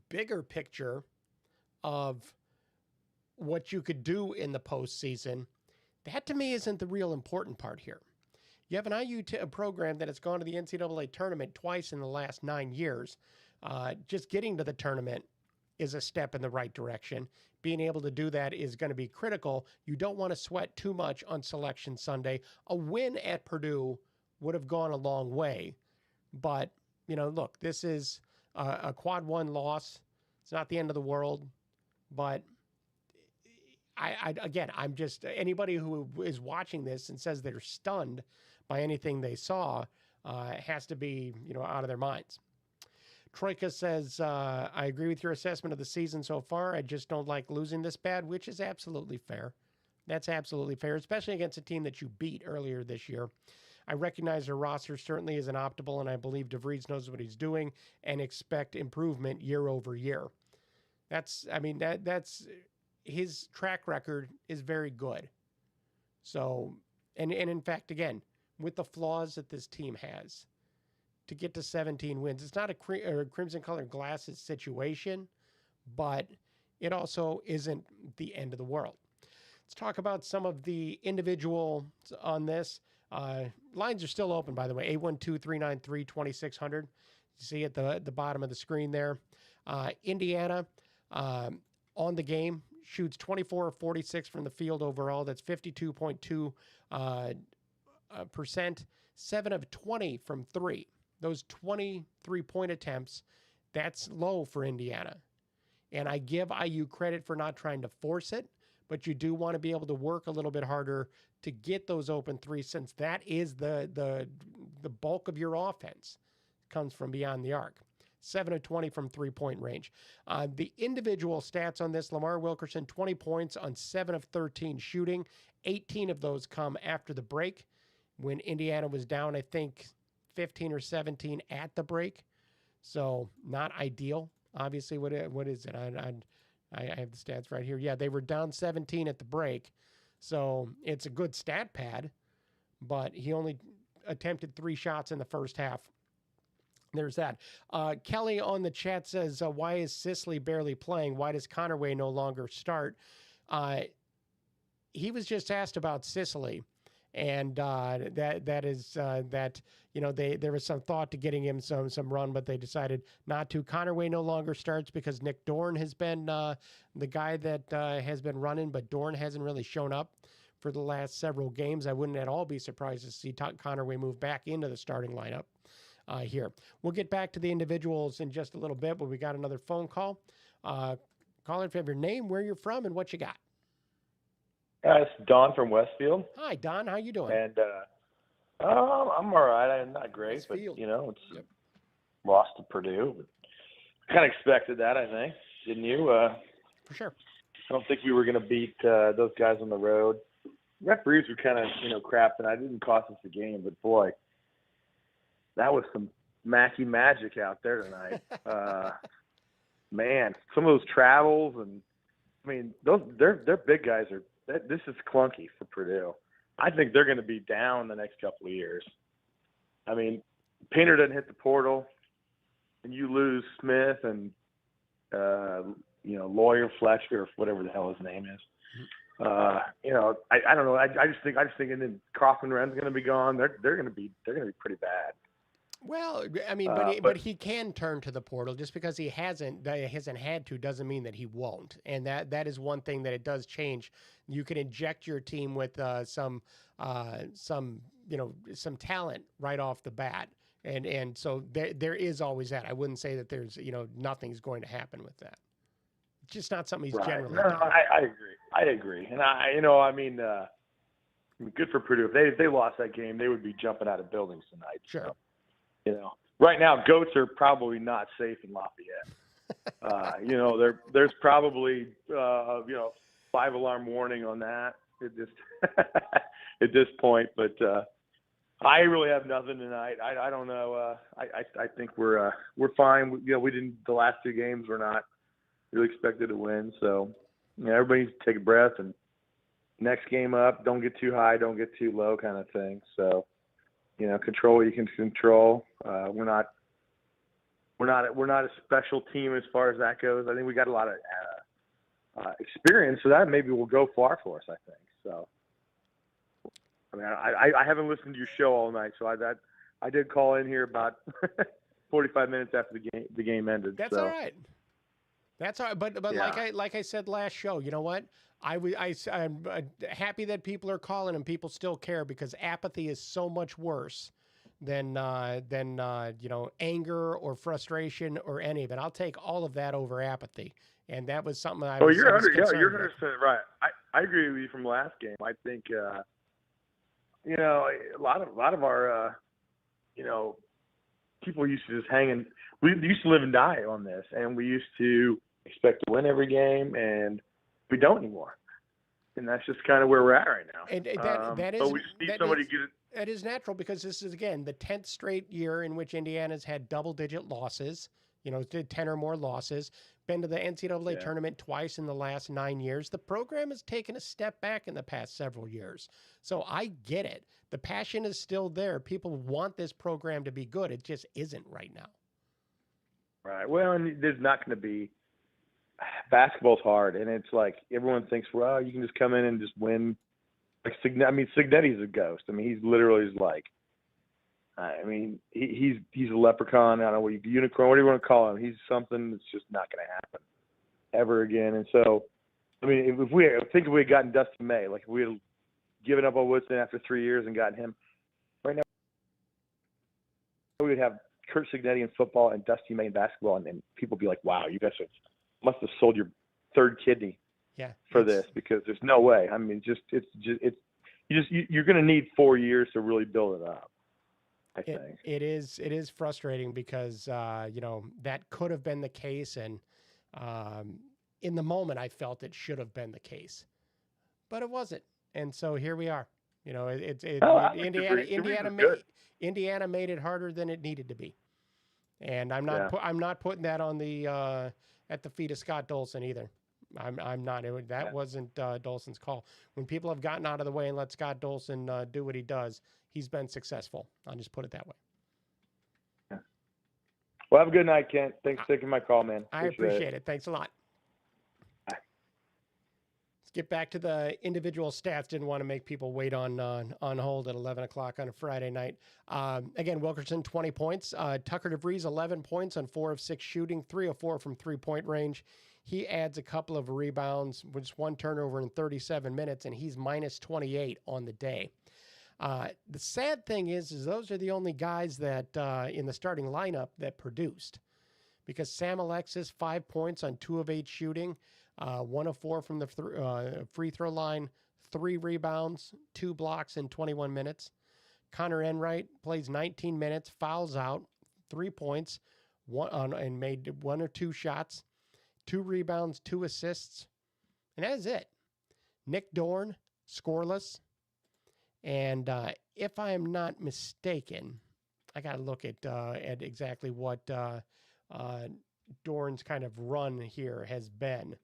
Bigger picture of what you could do in the postseason, that to me isn't the real important part here. You have an IU program that has gone to the NCAA tournament twice in the last 9 years. Just getting to the tournament is a step in the right direction. Being able to do that is going to be critical. You don't want to sweat too much on Selection Sunday. A win at Purdue would have gone a long way. But, look, this is a quad 1 loss. It's not the end of the world. But I'm just, anybody who is watching this and says they're stunned by anything they saw has to be, out of their minds. Troika says, I agree with your assessment of the season so far. I just don't like losing this bad, which is absolutely fair. That's absolutely fair, especially against a team that you beat earlier this year. I recognize their roster certainly isn't optimal, and I believe DeVries knows what he's doing and expect improvement year over year. That's his track record is very good. So, and in fact, again, with the flaws that this team has, to get to 17 wins, it's not a crimson-colored glasses situation, but it also isn't the end of the world. Let's talk about some of the individuals on this. Lines are still open, by the way, 812-393-2600. You see at the bottom of the screen there. Indiana, on the game, shoots 24 of 46 from the field overall. That's 52.2%. 7 of 20 from 3. Those 23-point attempts, that's low for Indiana. And I give IU credit for not trying to force it, but you do want to be able to work a little bit harder to get those open 3s, since that is the bulk of your offense comes from beyond the arc. 7 of 20 from 3-point range. The individual stats on this, Lamar Wilkerson, 20 points on 7 of 13 shooting. 18 of those come after the break when Indiana was down, I think, 15 or 17 at the break. So not ideal. Obviously, what is it? I have the stats right here. Yeah, they were down 17 at the break. So it's a good stat pad, but he only attempted 3 shots in the first half. There's that. Kelly on the chat says, why is Sisley barely playing? Why does Connerway no longer start? He was just asked about Sisley. And there was some thought to getting him some run, but they decided not to. Connerway no longer starts because Nick Dorn has been the guy that has been running, but Dorn hasn't really shown up for the last several games. I wouldn't at all be surprised to see Connerway move back into the starting lineup. here. We'll get back to the individuals in just a little bit, but we got another phone call. Caller, if you have your name, where you're from, and what you got. It's Don from Westfield. Hi, Don. How you doing? And I'm all right. I'm not great, but it's lost to Purdue. But kind of expected that, I think. Didn't you? For sure. I don't think we were going to beat those guys on the road. Referees were kind of, crap, and I didn't cost us the game. But boy, that was some Mackey magic out there tonight. Man, some of those travels, and I mean, they're big guys. This is clunky for Purdue. I think they're going to be down the next couple of years. I mean, Painter doesn't hit the portal, and you lose Smith and Lawyer Fletcher or whatever the hell his name is. I don't know. I just think, and then Kaufman Wren's going to be gone. They're going to be pretty bad. Well, I mean, but he can turn to the portal. Just because he hasn't had to doesn't mean that he won't. And that is one thing that it does change. You can inject your team with some talent right off the bat. And so there is always that. I wouldn't say that there's, nothing's going to happen with that. It's just not something he's generally done. I agree. And good for Purdue. If they lost that game, they would be jumping out of buildings tonight. Sure. So, right now, goats are probably not safe in Lafayette. There's probably 5-alarm warning on that at this point. But I really have nothing tonight. I don't know. I think we're fine. We didn't the last 2 games. We're not really expected to win. So everybody needs to take a breath and next game up. Don't get too high. Don't get too low, kind of thing. So. Control what you can control. We're not a special team as far as that goes. I think we got a lot of experience, so that maybe will go far for us. I think so. I mean, I haven't listened to your show all night, so I did call in here about 45 minutes after the game ended. That's all right. That's all right. But yeah. like I said last show, you know what? I'm happy that people are calling and people still care, because apathy is so much worse than anger or frustration or any of it. I'll take all of that over apathy, and that was something I was. You're concerned 100% right. I agree with you from last game. I think a lot of our people used to just hang. We used to live and die on this, and we used to expect to win every game, and we don't anymore. And that's just kind of where we're at right now. And that is, but we just need somebody to get it. That is natural, because this is, again, the 10th straight year in which Indiana's had double-digit losses, 10 or more losses, been to the NCAA tournament twice in the last 9 years. The program has taken a step back in the past several years. So I get it. The passion is still there. People want this program to be good. It just isn't right now. Right. Well, and there's not going to be – basketball's hard, and it's like everyone thinks, well, you can just come in and just win. Like Signetti's a ghost. I mean, he's literally like – he's a leprechaun. I don't know what unicorn, what do you want to call him? He's something that's just not going to happen ever again. And so, I mean, if we had gotten Dusty May, like if we had given up on Woodson after 3 years and gotten him right now, we would have Kurt Signetti in football and Dusty May in basketball, and people would be like, wow, you guys must have sold your third kidney for this, because there's no way. I mean, you're going to need 4 years to really build it up. I think it is frustrating, because that could have been the case, and in the moment I felt it should have been the case, but it wasn't, and so here we are. Indiana made it harder than it needed to be, and I'm not putting that on the at the feet of Scott Dolson either. I'm not. That wasn't Dolson's call. When people have gotten out of the way and let Scott Dolson do what he does, he's been successful. I'll just put it that way. Yeah. Well, have a good night, Kent. Thanks for taking my call, man. I appreciate it. Thanks a lot. Bye. Let's get back to the individual stats. Didn't want to make people wait on hold at 11 o'clock on a Friday night. Again, Wilkerson, 20 points. Tucker DeVries, 11 points on 4 of 6 shooting, 3 of 4 from three-point range. He adds a couple of rebounds, with just 1 turnover in 37 minutes, and he's minus 28 on the day. The sad thing is those are the only guys that in the starting lineup that produced, because Sam Alexis, 5 points on 2 of 8 shooting, 1 of 4 from the free throw line, 3 rebounds, 2 blocks in 21 minutes. Connor Enright plays 19 minutes, fouls out, 3 points, and made 1 or 2 shots, 2 rebounds, 2 assists, and that is it. Nick Dorn, scoreless. And if I am not mistaken, I got to look at exactly what Dorn's kind of run here has been.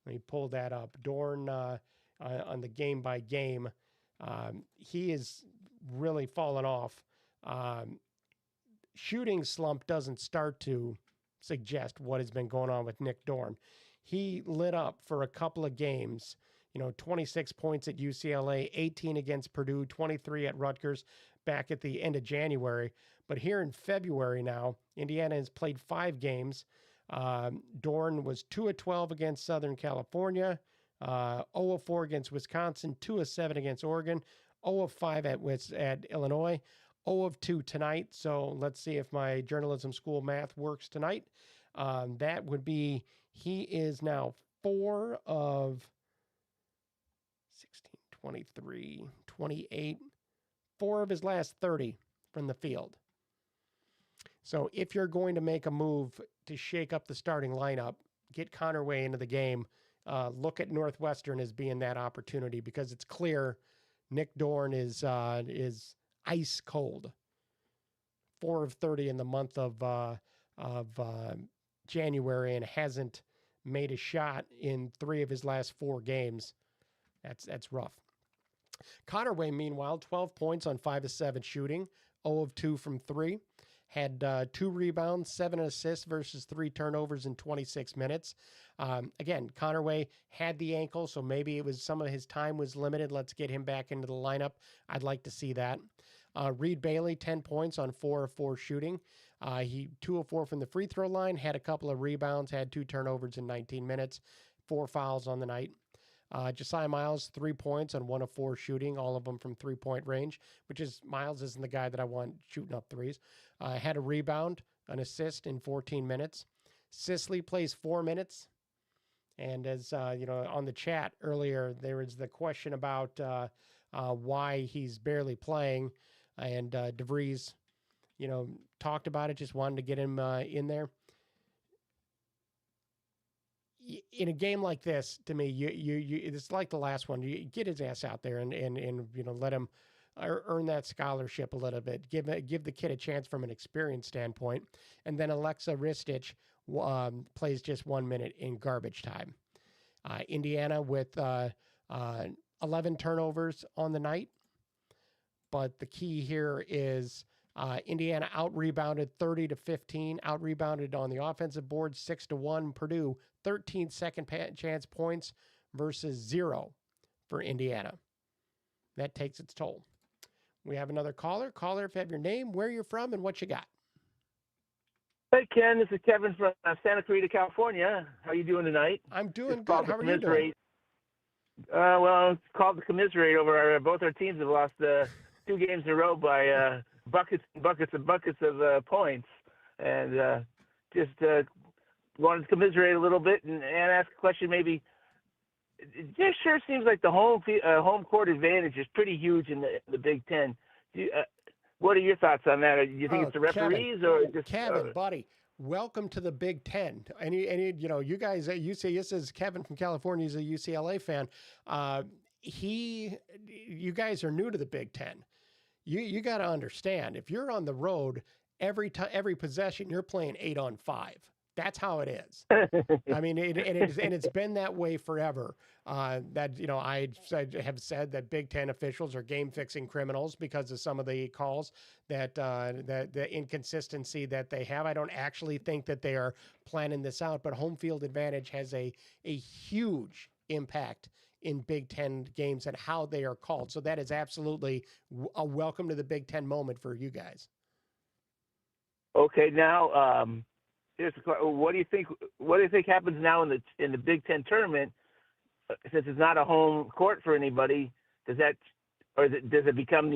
Let me pull that up. Dorn on the game by game, he is really fallen off. Shooting slump doesn't start to suggest what has been going on with Nick Dorn. He lit up for a couple of games. 26 points at UCLA, 18 against Purdue, 23 at Rutgers back at the end of January. But here in February now, Indiana has played 5 games. Dorn was 2 of 12 against Southern California, 0 of 4 against Wisconsin, 2 of 7 against Oregon, 0 of 5 at Illinois, 0 of 2 tonight. So let's see if my journalism school math works tonight. That would be, he is now 4 of 16, 23, 28, 4 of his last 30 from the field. So if you're going to make a move to shake up the starting lineup, get Connerway into the game, look at Northwestern as being that opportunity, because it's clear Nick Dorn is ice cold. 4 of 30 in the month of January, and hasn't made a shot in 3 of his last 4 games. That's rough. Connerway, meanwhile, 12 points on 5 of 7 shooting, 0 of 2 from 3. Had 2 rebounds, 7 assists versus 3 turnovers in 26 minutes. Again, Connerway had the ankle, so maybe it was some of his time was limited. Let's get him back into the lineup. I'd like to see that. Reed Bailey, 10 points on 4 of 4 shooting. He 2 of 4 from the free throw line, had a couple of rebounds, had 2 turnovers in 19 minutes, 4 fouls on the night. Josiah Miles, 3 points on 1 of 4 shooting, all of them from 3-point range, which is, Miles isn't the guy that I want shooting up threes. Had a rebound, an assist in 14 minutes. Sisley plays 4 minutes. And as, on the chat earlier, there was the question about why he's barely playing. And DeVries, talked about it, just wanted to get him in there. In a game like this, to me, you it's like the last one. You get his ass out there and let him earn that scholarship a little bit. Give the kid a chance from an experience standpoint. And then Alexa Ristich plays just 1 minute in garbage time. Indiana with 11 turnovers on the night, but the key here is Indiana out-rebounded 30-15, out-rebounded on the offensive board 6-1. Purdue, 13 second chance points versus 0 for Indiana. That takes its toll. We have another caller. Caller, if you have your name, where you're from, and what you got. Hey, Ken, this is Kevin from Santa Clarita, California. How you doing tonight? I'm doing good. How are you doing? Well, it's called to commiserate over both our teams have lost 2 games in a row by buckets and buckets and buckets of points, and just wanted to commiserate a little bit and ask a question. Maybe it just sure seems like the home court advantage is pretty huge in the Big Ten. What are your thoughts on that? Do you think it's the referees or just Kevin, buddy? Welcome to the Big Ten. Any you guys at UCLA. This is Kevin from California. He's a UCLA fan. You guys are new to the Big Ten. You got to understand, if you're on the road, every possession you're playing 8-on-5. That's how it is. I mean, it's been that way forever. I have said that Big Ten officials are game-fixing criminals because of some of the calls that the inconsistency that they have. I don't actually think that they are planning this out, but home field advantage has a huge impact in Big Ten games and how they are called. So that is absolutely a welcome to the Big Ten moment for you guys. Okay, now what do you think? What do you think happens now in the Big Ten tournament? Since it's not a home court for anybody, does it become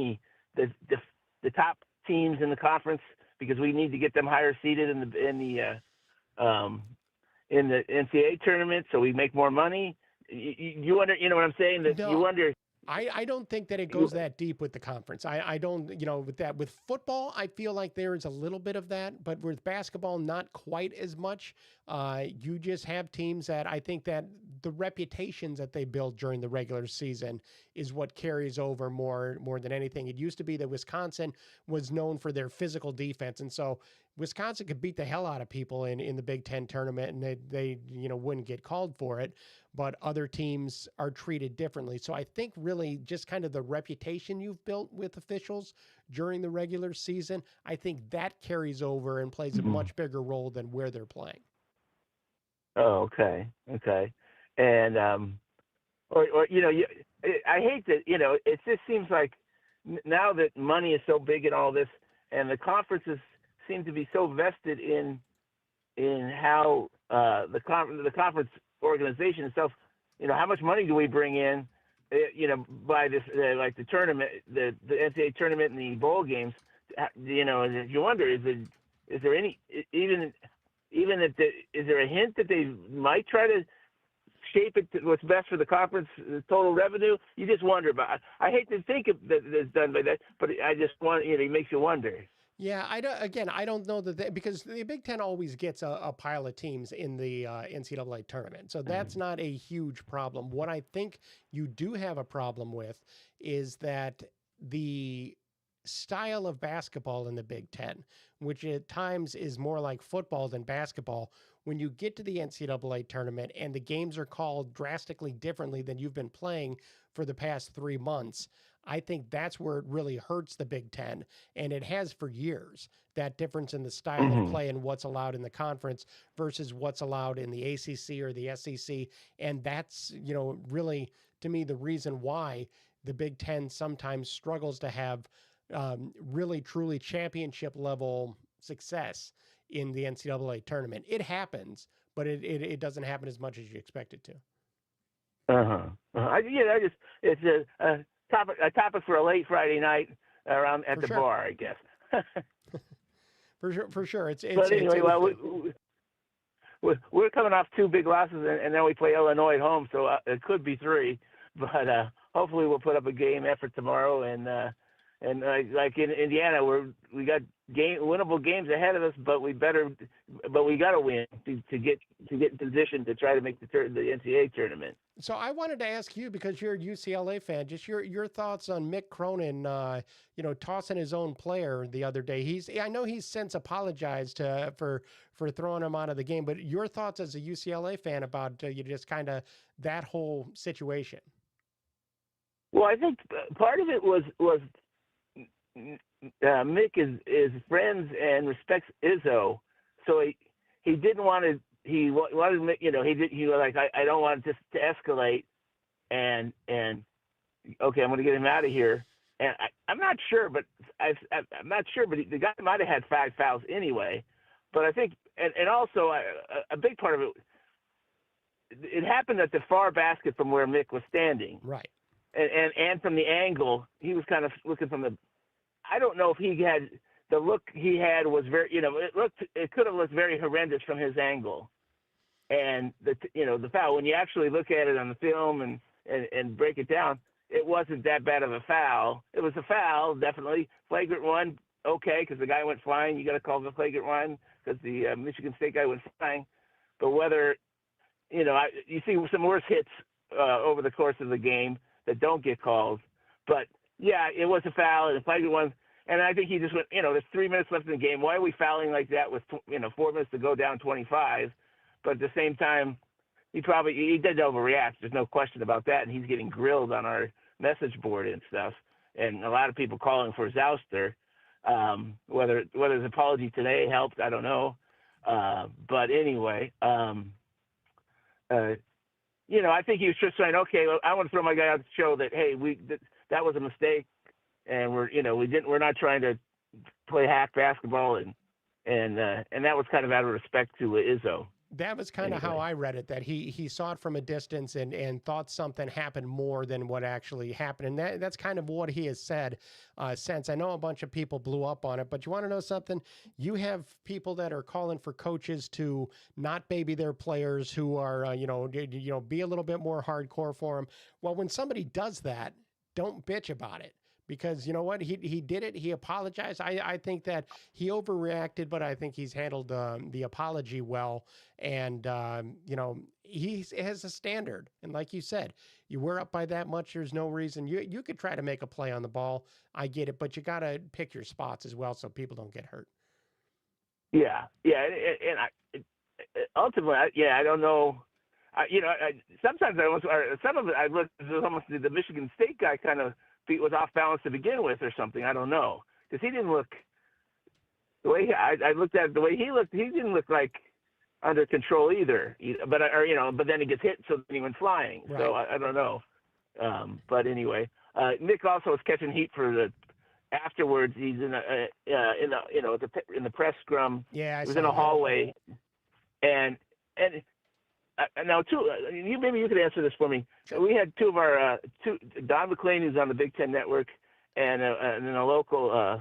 the top teams in the conference because we need to get them higher seeded in the NCAA tournament so we make more money. You wonder, you know what I'm saying? That you wonder. I don't think that it goes that deep with the conference. I don't, with that. With football, I feel like there is a little bit of that, but with basketball, not quite as much. You just have teams that I think that the reputations that they build during the regular season is what carries over more than anything. It used to be that Wisconsin was known for their physical defense, and so Wisconsin could beat the hell out of people in the Big Ten tournament, and they wouldn't get called for it. But other teams are treated differently. So I think really just kind of the reputation you've built with officials during the regular season, I think that carries over and plays a much bigger role than where they're playing. Oh, okay. And I hate that. It just seems like now that money is so big in all this, and the conferences seem to be so vested in how the conference organization itself, how much money do we bring in, by this, like the tournament, the NCAA tournament and the bowl games, you wonder, is there any, even if is there a hint that they might try to shape it to what's best for the conference total revenue? You just wonder about. I hate to think of that it's done by that, but I just want, it makes you wonder. Yeah, I don't know that because the Big Ten always gets a pile of teams in the NCAA tournament, so that's not a huge problem. What I think you do have a problem with is that the style of basketball in the Big Ten, which at times is more like football than basketball, when you get to the NCAA tournament and the games are called drastically differently than you've been playing for the past 3 months, I think that's where it really hurts the Big Ten, and it has for years, that difference in the style of play and what's allowed in the conference versus what's allowed in the ACC or the SEC, and that's, really, to me, the reason why the Big Ten sometimes struggles to have really, truly championship-level success in the NCAA tournament. It happens, but it doesn't happen as much as you expect it to. It's a topic for a late Friday night around at the bar, I guess. For sure. But anyway, we're coming off 2 big losses, and then we play Illinois at home, so it could be 3. But hopefully, we'll put up a game effort tomorrow, and like in Indiana, we got winnable games ahead of us, but we got to win to get in position to try to make the NCAA tournament. So I wanted to ask you, because you're a UCLA fan, just your thoughts on Mick Cronin, tossing his own player the other day. I know he's since apologized for throwing him out of the game, but your thoughts as a UCLA fan about just kind of that whole situation. Well, I think part of it was Mick is friends and respects Izzo, so he didn't want to. He wanted to make, he was like, I don't want this to escalate, and okay, I'm going to get him out of here. And I'm not sure, but the guy might have had 5 fouls anyway. But I think, and also a big part of it happened at the far basket from where Mick was standing. Right. And from the angle, he was kind of looking from the. I don't know if he had. The look he had was very, it could have looked very horrendous from his angle. And the foul, when you actually look at it on the film and break it down, it wasn't that bad of a foul. It was a foul, definitely. Flagrant one, okay, because the guy went flying. You got to call the flagrant one because the Michigan State guy went flying. But whether, you see some worse hits over the course of the game that don't get called. But, yeah, it was a foul and a flagrant one. And I think he just went, there's 3 minutes left in the game. Why are we fouling like that with, 4 minutes to go down 25? But at the same time, he did overreact. There's no question about that. And he's getting grilled on our message board and stuff. And a lot of people calling for his ouster. Whether his apology today helped, I don't know. But anyway, I think he was just saying, okay, well, I want to throw my guy out to show that, hey, that was a mistake. And we're not trying to play hack basketball, and that was kind of out of respect to Izzo. That was kind of how I read it, that he saw it from a distance and thought something happened more than what actually happened. And that's kind of what he has said since. I know a bunch of people blew up on it, but you want to know something? You have people that are calling for coaches to not baby their players, who are, be a little bit more hardcore for them. Well, when somebody does that, don't bitch about it. Because you know what, he did it. He apologized. I think that he overreacted, but I think he's handled the apology well. And he has a standard. And like you said, you were up by that much. There's no reason you could try to make a play on the ball. I get it, but you got to pick your spots as well so people don't get hurt. Yeah, and ultimately, I don't know. Sometimes some of it I looked, it was almost the Michigan State guy kind of was off balance to begin with or something. I don't know, because he didn't look the way I looked at it, the way he looked. He didn't look like under control either. But then he gets hit, so then he went flying. Right. So I don't know. But anyway, Nick also was catching heat for the afterwards. He's in the press scrum. Yeah, he was in a hallway, and now too, maybe you could answer this for me. Sure. We had two of our Don McLean, who's on the Big Ten Network, and then a local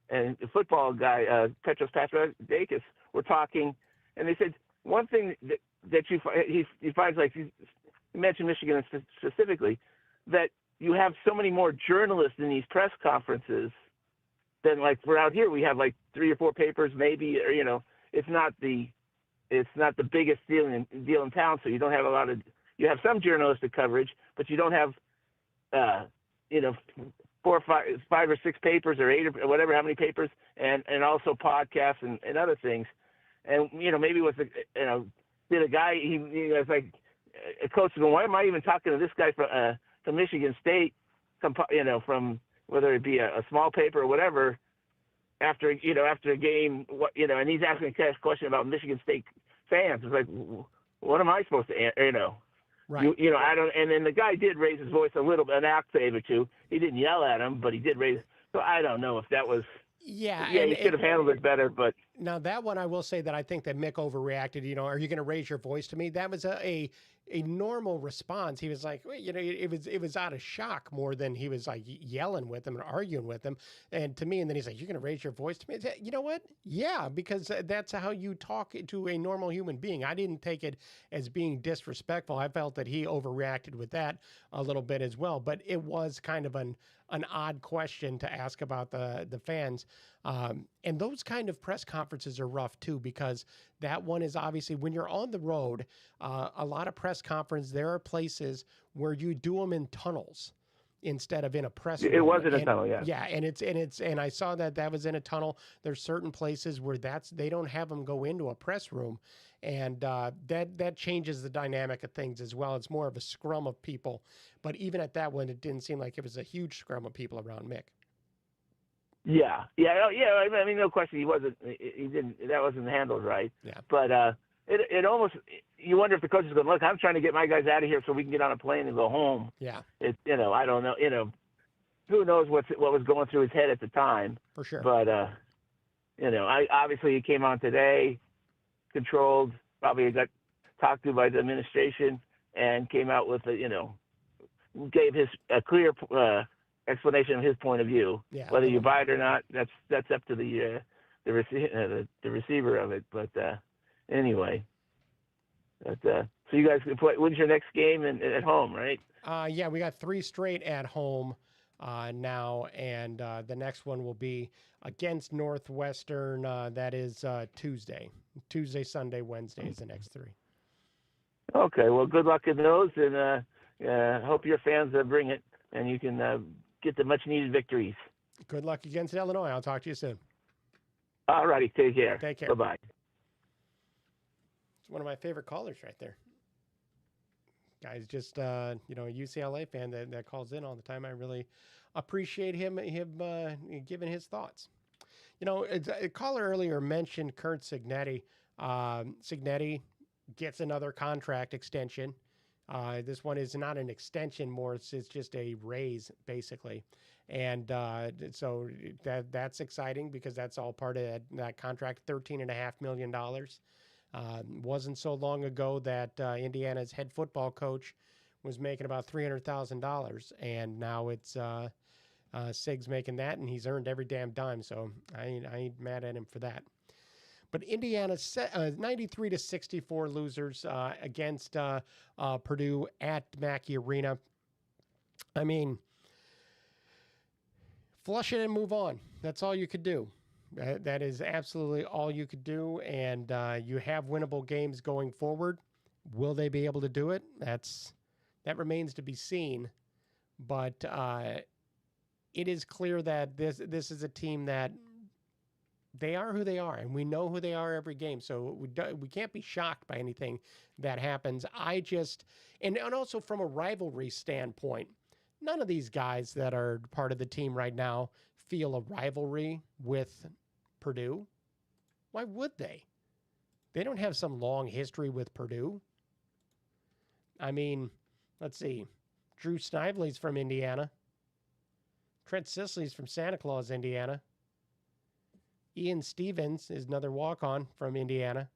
and football guy, Petros Papadakis, were talking, and they said one thing that he finds, like you mentioned Michigan specifically, that you have so many more journalists in these press conferences than like we're out here. We have like 3 or 4 papers, maybe, or it's not the biggest deal in town, so you don't have a lot of. You have some journalistic coverage, but you don't have, 4 or 5 or 6 papers or 8 or whatever, how many papers, and also podcasts and other things. And maybe with did a guy he was like a coach going, why am I even talking to this guy from Michigan State, from whether it be a small paper or whatever. After a game, and he's asking a question about Michigan State fans. It's like, what am I supposed to answer? Right. I don't. And then the guy did raise his voice a little bit, an octave or two. He didn't yell at him, but he did raise. So I don't know if that was. Yeah, he should have handled it better. But now that one, I will say that I think that Mick overreacted. Are you going to raise your voice to me? That was a normal response. He was like, it was out of shock more than he was like yelling with him and arguing with him. And to me, and then he's like, you're going to raise your voice to me? You know what? Yeah, because that's how you talk to a normal human being. I didn't take it as being disrespectful. I felt that he overreacted with that a little bit as well. But it was kind of an odd question to ask about the fans. And those kind of press conferences are rough too, because that one is obviously when you're on the road, a lot of press conference, there are places where you do them in tunnels instead of in a press room. It was in a tunnel, yeah. Yeah, and I saw that was in a tunnel. There's certain places where they don't have them go into a press room, and that changes the dynamic of things as well. It's more of a scrum of people, but even at that one, it didn't seem like it was a huge scrum of people around Mick. Yeah. I mean, no question, that wasn't handled right. Yeah. But it almost, you wonder if the coach is going, look, I'm trying to get my guys out of here so we can get on a plane and go home. Yeah. I don't know, who knows what was going through his head at the time. For sure. But obviously he came on today, controlled, probably got talked to by the administration, and came out with gave a clear explanation of his point of view. Yeah. Whether you buy it or not, that's up to the receiver of it. But anyway, so you guys can play. When's your next game at home, right? Yeah, we got 3 straight at home now, and the next one will be against Northwestern. That is Tuesday, Sunday, Wednesday is the next 3. Okay, well, good luck in those, and hope your fans bring it, and you can get the much-needed victories. Good luck against Illinois. I'll talk to you soon. All righty, take care. Take care. Bye-bye. It's one of my favorite callers right there. Guy's just, a UCLA fan that calls in all the time. I really appreciate him giving his thoughts. A caller earlier mentioned Kurt Cignetti. Cignetti gets another contract extension. This one is not an extension more. It's just a raise, basically. And so that's exciting because that's all part of that contract, $13.5 million. Wasn't so long ago that Indiana's head football coach was making about $300,000, and now it's Sig's making that, and he's earned every damn dime. So I ain't mad at him for that. But Indiana 93-64 losers against Purdue at Mackey Arena. I mean, flush it and move on. That's all you could do. That is absolutely all you could do. And you have winnable games going forward. Will they be able to do it? That remains to be seen. But it is clear that this is a team that they are who they are, and we know who they are every game. So we can't be shocked by anything that happens. And also from a rivalry standpoint, none of these guys that are part of the team right now feel a rivalry with Purdue. Why would they? They don't have some long history with Purdue. I mean, let's see. Drew Snively's from Indiana. Trent Sisley's from Santa Claus, Indiana. Ian Stevens is another walk-on from Indiana.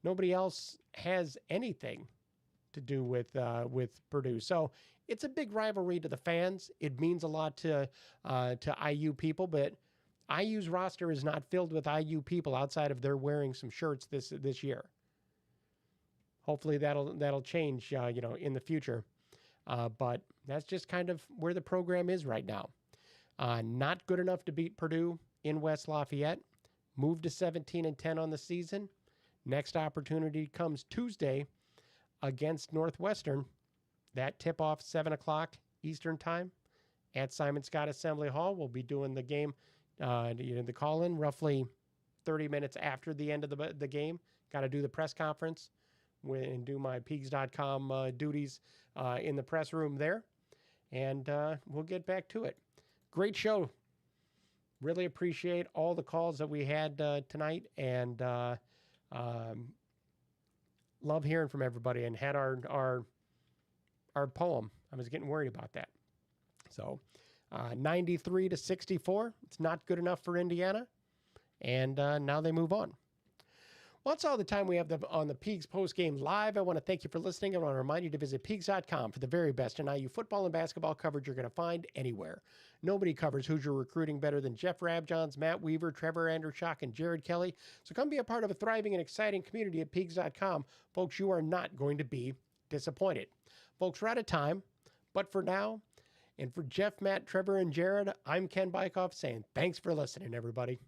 Nobody else has anything to do with Purdue. So it's a big rivalry to the fans. It means a lot to IU people, but IU's roster is not filled with IU people outside of their wearing some shirts this year. Hopefully that'll change in the future. But that's just kind of where the program is right now. Not good enough to beat Purdue in West Lafayette. Moved to 17-10 on the season. Next opportunity comes Tuesday against Northwestern. That tip-off 7 o'clock Eastern Time at Simon Scott Assembly Hall. We'll be doing the game, the call-in roughly 30 minutes after the end of the game. Got to do the press conference and do my Peegs.com duties in the press room there. And we'll get back to it. Great show. Really appreciate all the calls that we had tonight, and love hearing from everybody. And had our poem. I was getting worried about that. So 93-64. It's not good enough for Indiana, and now they move on. Well, that's all the time we have on the Peegs Postgame Live. I want to thank you for listening. I want to remind you to visit Peegs.com for the very best in IU football and basketball coverage you're going to find anywhere. Nobody covers Hoosier recruiting better than Jeff Rabjohns, Matt Weaver, Trevor Andershock, and Jared Kelly. So come be a part of a thriving and exciting community at Peegs.com. Folks, you are not going to be disappointed. Folks, we're out of time. But for now, and for Jeff, Matt, Trevor, and Jared, I'm Ken Bykoff saying thanks for listening, everybody.